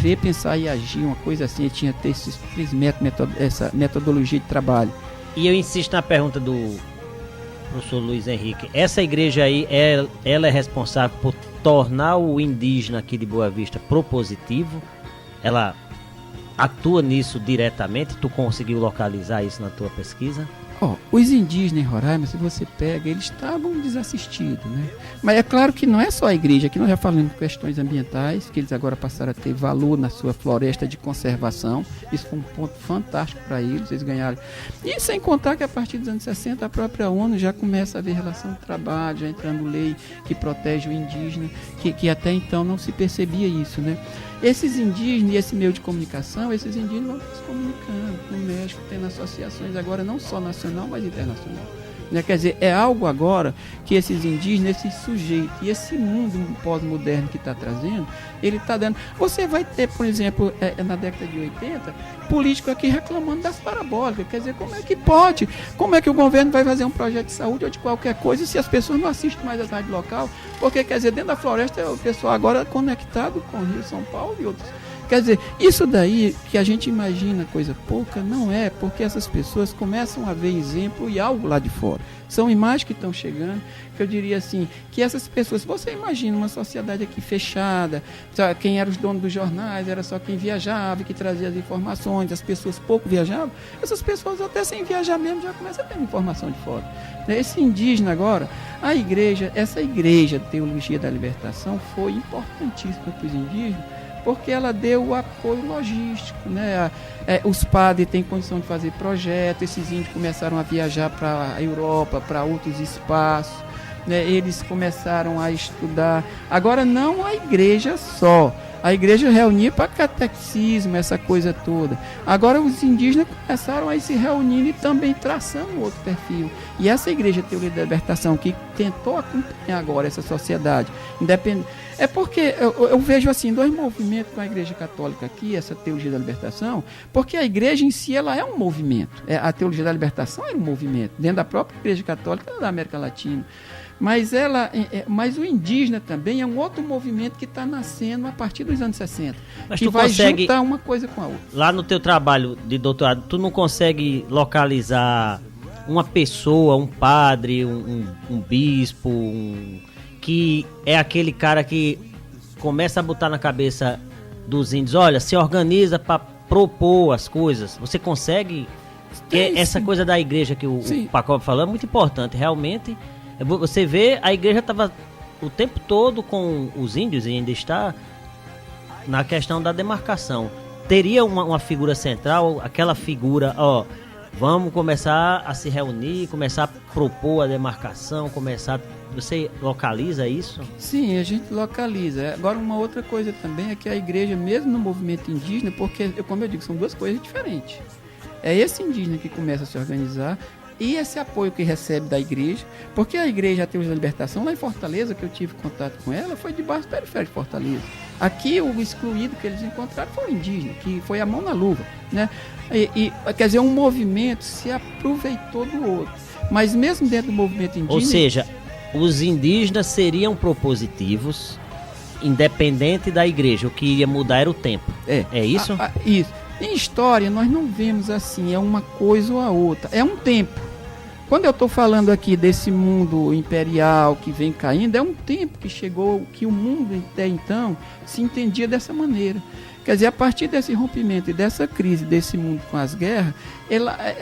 Ver, pensar e agir, uma coisa assim, ele tinha que ter esses 3 métodos, essa metodologia de trabalho. E eu insisto na pergunta do professor Luiz Henrique, essa igreja aí, ela é responsável por tornar o indígena aqui de Boa Vista propositivo? Ela atua nisso diretamente? Tu conseguiu localizar isso na tua pesquisa? Os indígenas em Roraima, se você pega, eles estavam desassistidos, né? Mas é claro que não é só a igreja, aqui nós já falamos de questões ambientais, que eles agora passaram a ter valor na sua floresta de conservação. Isso foi um ponto fantástico para eles ganharam. E sem contar que a partir dos anos 60 a própria ONU já começa a ver relação de trabalho, já entrando lei que protege o indígena, que até então não se percebia isso, né? Esses indígenas e esse meio de comunicação, esses indígenas vão se comunicando. No México tem associações agora não só nacional, mas internacional. Né? Quer dizer, é algo agora que esses indígenas, esse sujeito e esse mundo pós-moderno que está trazendo, ele está dando... Você vai ter, por exemplo, na década de 80, político aqui reclamando das parabólicas. Quer dizer, como é que pode? Como é que o governo vai fazer um projeto de saúde ou de qualquer coisa se as pessoas não assistem mais a rádio local? Porque, quer dizer, dentro da floresta o pessoal agora é conectado com o Rio, São Paulo e outros. Quer dizer, isso daí que a gente imagina coisa pouca, não é, porque essas pessoas começam a ver exemplo e algo lá de fora. São imagens que estão chegando, que eu diria assim, que essas pessoas, você imagina uma sociedade aqui fechada, quem era os donos dos jornais, era só quem viajava, que trazia as informações, as pessoas pouco viajavam, essas pessoas até sem viajar mesmo já começam a ter informação de fora. Esse indígena agora, essa igreja Teologia da Libertação foi importantíssima para os indígenas, porque ela deu o apoio logístico, né? Os padres têm condição de fazer projetos, esses índios começaram a viajar para a Europa, para outros espaços, né? Eles começaram a estudar, agora não a igreja só, a igreja reunia para catecismo, essa coisa toda. Agora os indígenas começaram a ir se reunindo e também traçando outro perfil. E essa igreja Teologia da Libertação, que tentou acompanhar agora essa sociedade independente, é porque eu vejo assim, dois movimentos com a igreja católica aqui, essa Teologia da Libertação, porque a igreja em si ela é um movimento. A Teologia da Libertação é um movimento, dentro da própria igreja católica da América Latina. Mas o indígena também é um outro movimento que está nascendo a partir dos anos 60. Mas que vai juntar uma coisa com a outra. Lá no teu trabalho de doutorado, tu não consegue localizar uma pessoa, um padre, um bispo, que é aquele cara que começa a botar na cabeça dos índios, olha, se organiza para propor as coisas. Você consegue? Essa coisa da igreja que o Pacob falou é muito importante, realmente. Você vê, a igreja estava o tempo todo com os índios e ainda está na questão da demarcação. Teria uma figura central, aquela figura, vamos começar a se reunir, começar a propor a demarcação, Você localiza isso? Sim, a gente localiza. Agora, uma outra coisa também é que a igreja, mesmo no movimento indígena, porque, como eu digo, são duas coisas diferentes. É esse indígena que começa a se organizar e esse apoio que recebe da igreja, porque a igreja Teologia da Libertação, lá em Fortaleza, que eu tive contato com ela, foi de baixo periférico de Fortaleza. Aqui, o excluído que eles encontraram foi o indígena, que foi a mão na luva, né? Quer dizer, um movimento se aproveitou do outro. Mas mesmo dentro do movimento indígena... Ou seja, os indígenas seriam propositivos, independente da igreja. O que iria mudar era o tempo. É isso? Isso. Em história, nós não vemos assim, é uma coisa ou a outra. É um tempo. Quando eu estou falando aqui desse mundo imperial que vem caindo, é um tempo que chegou, que o mundo até então se entendia dessa maneira. Quer dizer, a partir desse rompimento e dessa crise desse mundo com as guerras,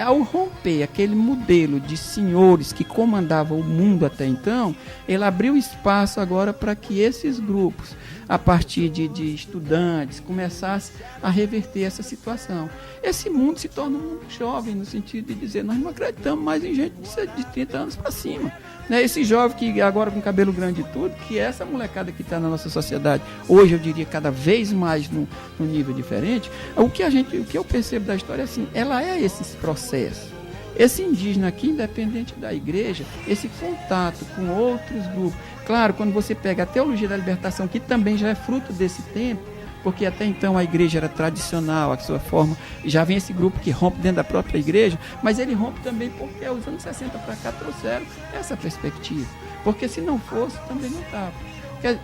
ao romper aquele modelo de senhores que comandavam o mundo até então, ele abriu espaço agora para que esses grupos, a partir de estudantes, começassem a reverter essa situação. Esse mundo se torna um mundo jovem, no sentido de dizer, nós não acreditamos mais em gente de 30 anos para cima. Né? Esse jovem que agora com cabelo grande e tudo, que é essa molecada que está na nossa sociedade, hoje eu diria cada vez mais num nível diferente, o que eu percebo da história é assim, ela é esses processos. Esse indígena aqui, independente da igreja, esse contato com outros grupos. Claro, quando você pega a Teologia da Libertação, que também já é fruto desse tempo, porque até então a igreja era tradicional, a sua forma, já vem esse grupo que rompe dentro da própria igreja, mas ele rompe também porque os anos 60 para cá trouxeram essa perspectiva. Porque se não fosse, também não estava.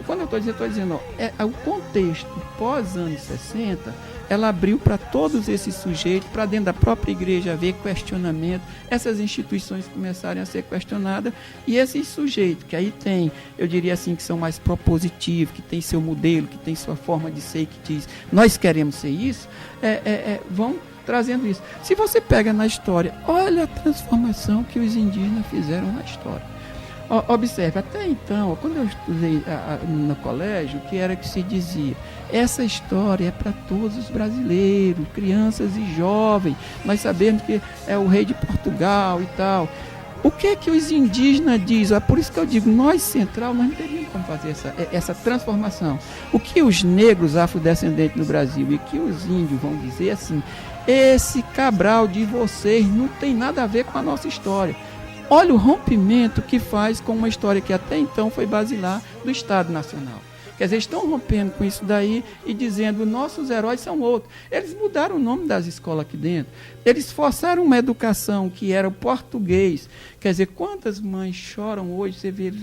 Quando eu estou dizendo, o contexto pós-anos 60, ela abriu para todos esses sujeitos, para dentro da própria igreja haver questionamento, essas instituições começarem a ser questionadas, e esses sujeitos que aí tem, eu diria assim, que são mais propositivos, que tem seu modelo, que tem sua forma de ser, que diz, nós queremos ser isso, vão trazendo isso. Se você pega na história, olha a transformação que os indígenas fizeram na história. Observe, até então, quando eu estudei no colégio, o que era que se dizia? Essa história é para todos os brasileiros, crianças e jovens. Nós sabemos que é o rei de Portugal e tal. O que é que os indígenas dizem? Por isso que eu digo, nós central, nós não teríamos como fazer essa transformação. O que os negros afrodescendentes no Brasil e que os índios vão dizer assim, esse Cabral de vocês não tem nada a ver com a nossa história. Olha o rompimento que faz com uma história que até então foi basilar do Estado Nacional. Quer dizer, estão rompendo com isso daí e dizendo, nossos heróis são outros. Eles mudaram o nome das escolas aqui dentro. Eles forçaram uma educação que era o português. Quer dizer, quantas mães choram hoje, você vê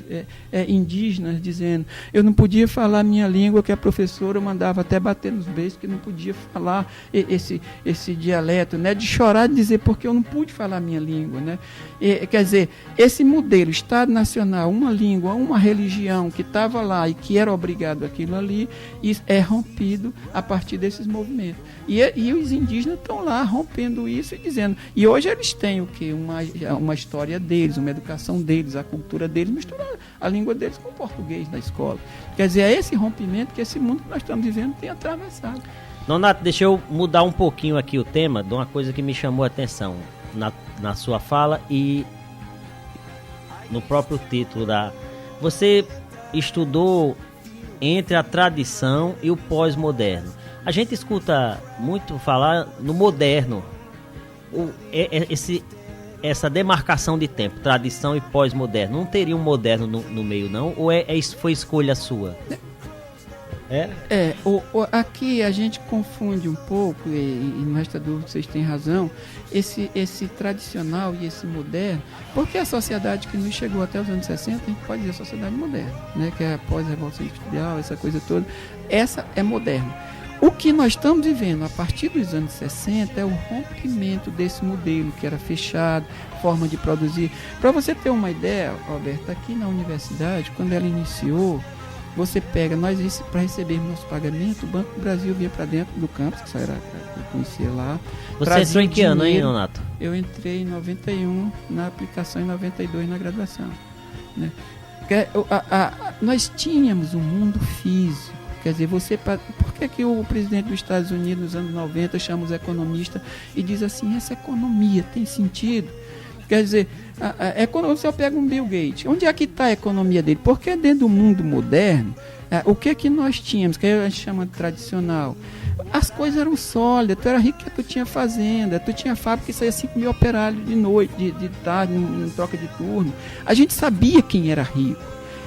indígenas dizendo, eu não podia falar a minha língua, que a professora mandava até bater nos beijos, que não podia falar esse dialeto, né? De chorar, de dizer, porque eu não pude falar a minha língua, né? Quer dizer, esse modelo, Estado Nacional, uma língua, uma religião que estava lá e que era obrigado aquilo ali, isso é rompido a partir desses movimentos. E os indígenas estão lá rompendo isso e dizendo, e hoje eles têm o quê? Uma história deles, uma educação deles, a cultura deles, misturar a língua deles com o português na escola. Quer dizer, é esse rompimento que esse mundo que nós estamos vivendo tem atravessado. Nonato, deixa eu mudar um pouquinho aqui o tema de uma coisa que me chamou a atenção na sua fala e no próprio título da... Você estudou entre a tradição e o pós-moderno. A gente escuta muito falar no moderno, essa demarcação de tempo, tradição e pós-moderno. Não teria um moderno no meio, não? Ou foi escolha sua? Aqui a gente confunde um pouco, e não resta dúvida, vocês têm razão, esse tradicional e esse moderno, porque a sociedade que nos chegou até os anos 60, a gente pode dizer a sociedade moderna, né, que é a pós-revolução industrial, essa coisa toda, essa é moderna. O que nós estamos vivendo a partir dos anos 60 é o rompimento desse modelo que era fechado, forma de produzir. Para você ter uma ideia, Roberto, aqui na universidade, quando ela iniciou, você pega, nós para recebermos nosso pagamento, o Banco do Brasil vinha para dentro do campus, que só era que eu conhecia lá. Você entrou em que ano, hein, Nonato? Eu entrei em 91, na aplicação em 92 na graduação. Né? Nós tínhamos um mundo físico. Quer dizer, por que o presidente dos Estados Unidos, nos anos 90, chama os economistas e diz assim, essa economia tem sentido? Quer dizer, você pega um Bill Gates, onde é que está a economia dele? Porque dentro do mundo moderno, o que nós tínhamos, que a gente chama de tradicional? As coisas eram sólidas, tu era rico, tu tinha fazenda, tu tinha fábrica que saía 5 mil operários de noite, de tarde, em troca de turno. A gente sabia quem era rico.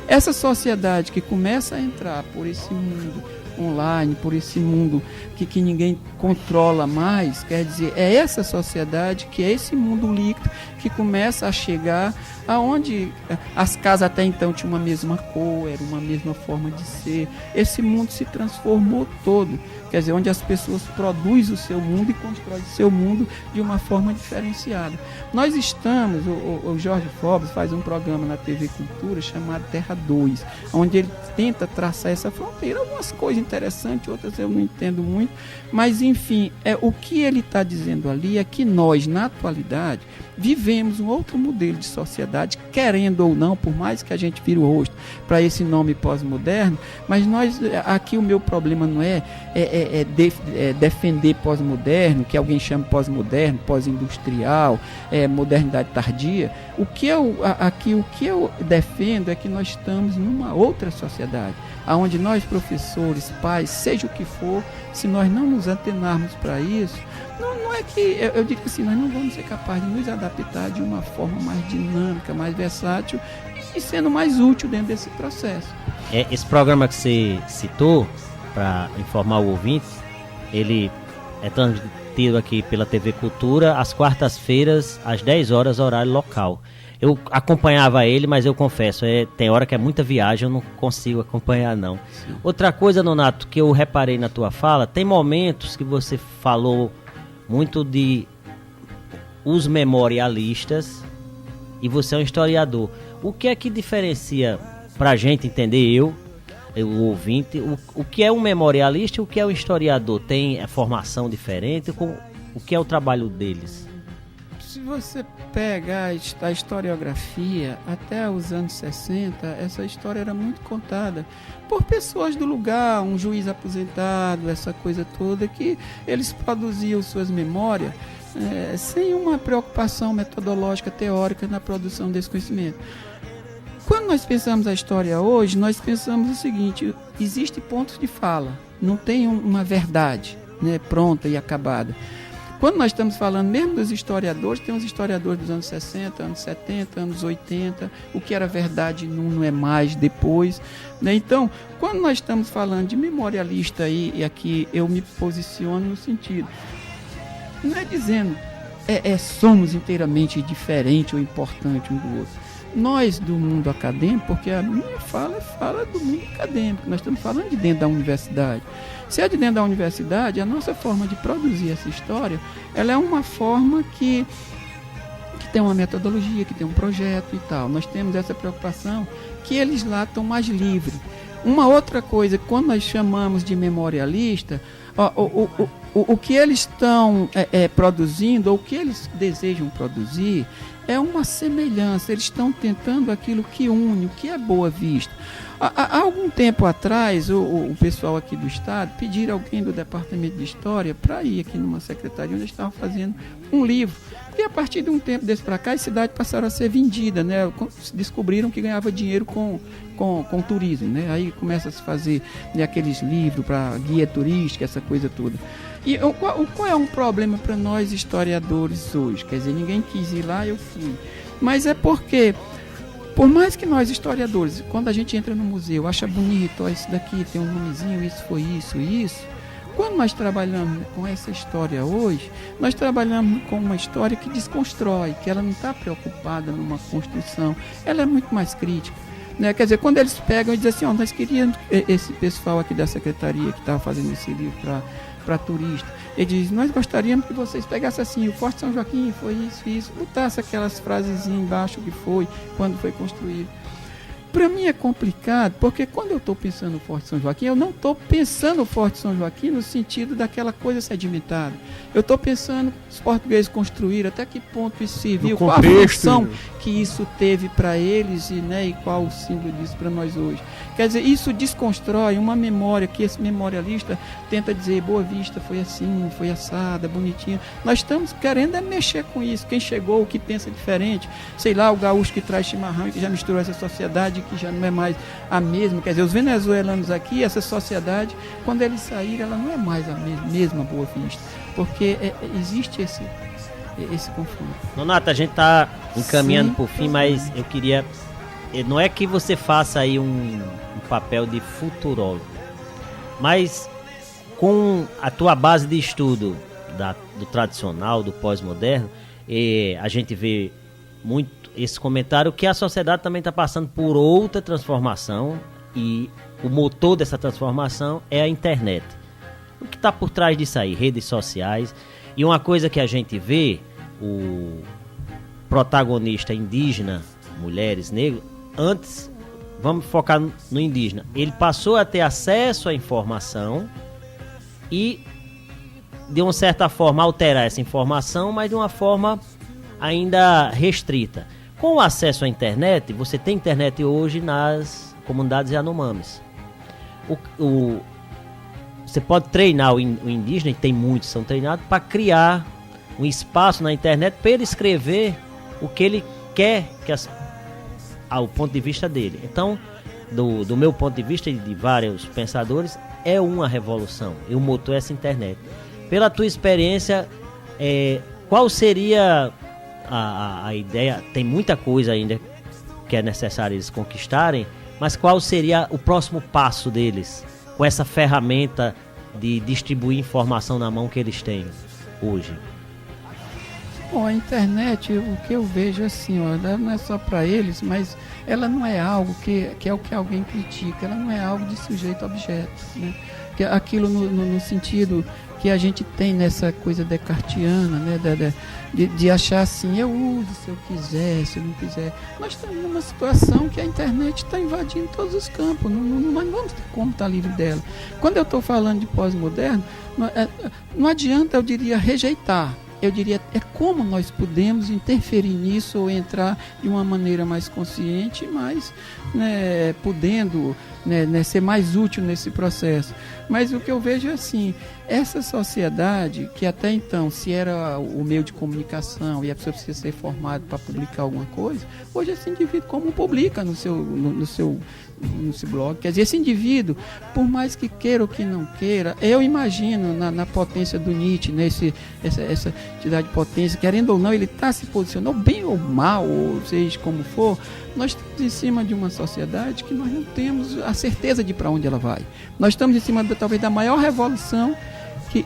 Essa sociedade que começa a entrar por esse mundo online, por esse mundo que ninguém controla mais, quer dizer, é essa sociedade que é esse mundo líquido que começa a chegar aonde as casas até então tinham uma mesma cor, era uma mesma forma de ser. Esse mundo se transformou todo, quer dizer, onde as pessoas produzem o seu mundo e constroem o seu mundo de uma forma diferenciada. Nós estamos, o Jorge Forbes faz um programa na TV Cultura chamado Terra 2, onde ele tenta traçar essa fronteira, algumas coisas interessantes, outras eu não entendo muito, mas enfim, o que ele está dizendo ali é que nós, na atualidade, vivemos um outro modelo de sociedade, querendo ou não, por mais que a gente vire o rosto para esse nome pós-moderno, mas aqui o meu problema não é defender pós-moderno, que alguém chama pós-moderno, pós-industrial, modernidade tardia. O que eu defendo é que nós estamos numa outra sociedade, onde nós, professores, pais, seja o que for, se nós não nos antenarmos para isso, não é que, eu digo assim, nós não vamos ser capazes de nos adaptar de uma forma mais dinâmica, mais versátil e sendo mais útil dentro desse processo. Esse programa que você citou, para informar o ouvinte, ele é transmitido aqui pela TV Cultura às quartas-feiras, às 10 horas, horário local. Eu acompanhava ele, mas eu confesso, tem hora que é muita viagem, eu não consigo acompanhar, não. Sim. Outra coisa, Nonato, que eu reparei na tua fala, tem momentos que você falou muito de os memorialistas e você é um historiador. O que é que diferencia, pra gente entender, o ouvinte, o que é um memorialista e o que é um historiador? Tem formação diferente? O que é o trabalho deles? Se você pega a historiografia, até os anos 60, essa história era muito contada por pessoas do lugar, um juiz aposentado, essa coisa toda, que eles produziam suas memórias sem uma preocupação metodológica, teórica na produção desse conhecimento. Quando nós pensamos a história hoje, nós pensamos o seguinte: existem pontos de fala, não tem uma verdade, né, pronta e acabada. Quando nós estamos falando mesmo dos historiadores, tem uns historiadores dos anos 60, anos 70, anos 80, o que era verdade não é mais depois, né? Então, quando nós estamos falando de memorialista aí, e aqui eu me posiciono no sentido, não é dizendo somos inteiramente diferentes ou importantes um do outro. Nós do mundo acadêmico, porque a minha fala do mundo acadêmico, nós estamos falando de dentro da universidade. Se é de dentro da universidade, a nossa forma de produzir essa história, ela é uma forma que tem uma metodologia, que tem um projeto e tal. Nós temos essa preocupação que eles lá estão mais livres. Uma outra coisa, quando nós chamamos de memorialista, o que eles estão produzindo, ou o que eles desejam produzir, é uma semelhança. Eles estão tentando aquilo que une, o que é Boa Vista. Há algum tempo atrás, o pessoal aqui do Estado pediram alguém do Departamento de História para ir aqui numa secretaria onde eles estavam fazendo um livro. E a partir de um tempo desse para cá, as cidades passaram a ser vendidas, né? Descobriram que ganhava dinheiro com turismo, né? Aí começa a se fazer, né, aqueles livros para guia turística, essa coisa toda. E qual é um problema para nós historiadores hoje? Quer dizer, ninguém quis ir lá, eu fui. Mas é porque, por mais que nós historiadores, quando a gente entra no museu, acha bonito, ó, isso daqui tem um nomezinho, isso foi isso, quando nós trabalhamos com essa história hoje, nós trabalhamos com uma história que desconstrói, que ela não está preocupada numa construção, ela é muito mais crítica. Né? Quer dizer, quando eles pegam e dizem assim, nós queríamos, esse pessoal aqui da secretaria que estava fazendo esse livro para turista, ele diz, nós gostaríamos que vocês pegassem assim, o Forte São Joaquim foi isso, botasse aquelas frasezinhas embaixo que foi, quando foi construído. Para mim é complicado, porque quando eu estou pensando no Forte São Joaquim, eu não estou pensando no Forte São Joaquim no sentido daquela coisa sedimentada. Eu estou pensando os portugueses construíram, até que ponto isso serviu, qual a função que isso teve para eles e qual o símbolo disso para nós hoje. Quer dizer, isso desconstrói uma memória que esse memorialista tenta dizer, Boa Vista foi assim, foi assada, bonitinha. Nós estamos querendo mexer com isso. Quem chegou, o que pensa diferente, sei lá, o gaúcho que traz chimarrão e que já misturou essa sociedade, que já não é mais a mesma. Quer dizer, os venezuelanos aqui, essa sociedade, quando eles saírem, ela não é mais a mesma Boa Vista. Porque existe esse conflito. Nonato, a gente está encaminhando por fim, mas eu queria... Não é que você faça aí um papel de futurólogo, mas com a tua base de estudo do tradicional, do pós-moderno, a gente vê muito esse comentário que a sociedade também está passando por outra transformação e o motor dessa transformação é a internet. O que está por trás disso aí? Redes sociais. E uma coisa que a gente vê, o protagonista indígena, mulheres, negros, antes, vamos focar no indígena, ele passou a ter acesso à informação e, de uma certa forma, alterar essa informação, mas de uma forma ainda restrita. Com o acesso à internet, você tem internet hoje nas comunidades Yanomamis. Você pode treinar o indígena, e tem muitos que são treinados, para criar um espaço na internet para ele escrever o que ele quer ao ponto de vista dele. Então, do meu ponto de vista e de vários pensadores, é uma revolução. E o motor é essa internet. Pela tua experiência, qual seria a ideia? Tem muita coisa ainda que é necessário eles conquistarem, mas qual seria o próximo passo deles com essa ferramenta de distribuir informação na mão que eles têm hoje? Bom, a internet, o que eu vejo assim, ó, ela não é só para eles, mas ela não é algo que é o que alguém critica, ela não é algo de sujeito a objeto, né? Que aquilo no sentido que a gente tem nessa coisa descartiana, né? De achar assim, eu uso se eu quiser, se eu não quiser. Nós estamos numa situação que a internet está invadindo todos os campos, nós não vamos ter como estar livre dela. Quando eu estou falando de pós-moderno, não adianta, eu diria, rejeitar. Eu diria, é como nós podemos interferir nisso ou entrar de uma maneira mais consciente, mais, né, podendo, né, ser mais útil nesse processo. Mas o que eu vejo é assim, essa sociedade, que até então, se era o meio de comunicação e a pessoa precisa ser formada para publicar alguma coisa, hoje esse indivíduo como publica no seu blog. Quer dizer, esse indivíduo, por mais que queira ou que não queira, eu imagino na potência do Nietzsche, essa entidade de potência, querendo ou não, ele está se posicionando, bem ou mal, ou seja como for, nós estamos em cima de uma sociedade que nós não temos a certeza de para onde ela vai. Nós estamos em cima talvez da maior revolução que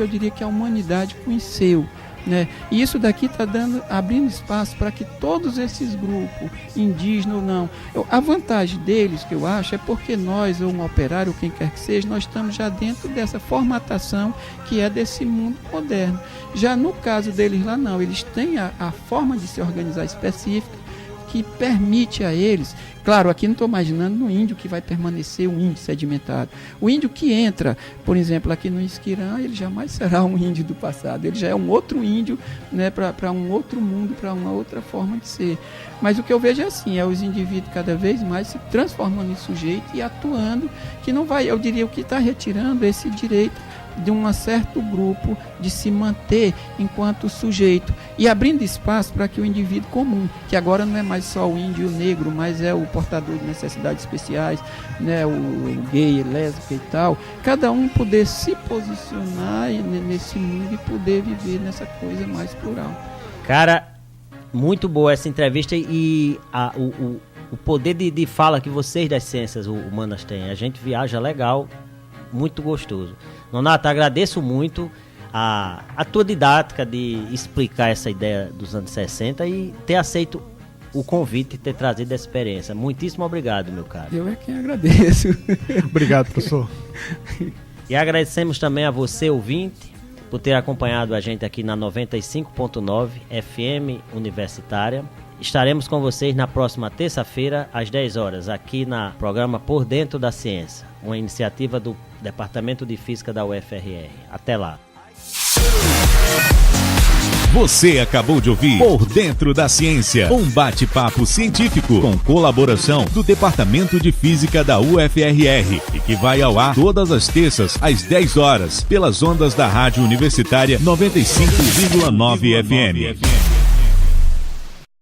eu diria que a humanidade conheceu, né? E isso daqui está abrindo espaço para que todos esses grupos, indígenas ou não, a vantagem deles, que eu acho, é porque nós, ou um operário, ou quem quer que seja, nós estamos já dentro dessa formatação que é desse mundo moderno. Já no caso deles lá não, eles têm a forma de se organizar específica que permite a eles, claro, aqui não estou imaginando no índio que vai permanecer um índio sedimentado. O índio que entra, por exemplo, aqui no Isquirã, ele jamais será um índio do passado, ele já é um outro índio, né, para um outro mundo, para uma outra forma de ser. Mas o que eu vejo é assim, é os indivíduos cada vez mais se transformando em sujeito e atuando, que não vai, eu diria, o que está retirando esse direito de um certo grupo de se manter enquanto sujeito e abrindo espaço para que o indivíduo comum, que agora não é mais só o índio negro, mas é o portador de necessidades especiais, né, o gay, lésbica e tal, cada um poder se posicionar nesse mundo e poder viver nessa coisa mais plural. Cara, muito boa essa entrevista e o poder de fala que vocês das ciências humanas têm. A gente viaja legal, muito gostoso. Nonato, agradeço muito a tua didática de explicar essa ideia dos anos 60 e ter aceito o convite e ter trazido a experiência. Muitíssimo obrigado, meu caro. Eu é quem agradeço. Obrigado, professor. E agradecemos também a você, ouvinte, por ter acompanhado a gente aqui na 95.9 FM Universitária. Estaremos com vocês na próxima terça-feira, às 10 horas, aqui no programa Por Dentro da Ciência, uma iniciativa do Departamento de Física da UFRR. Até lá. Você acabou de ouvir Por Dentro da Ciência, um bate-papo científico com colaboração do Departamento de Física da UFRR e que vai ao ar todas as terças às 10 horas pelas ondas da Rádio Universitária 95,9 FM.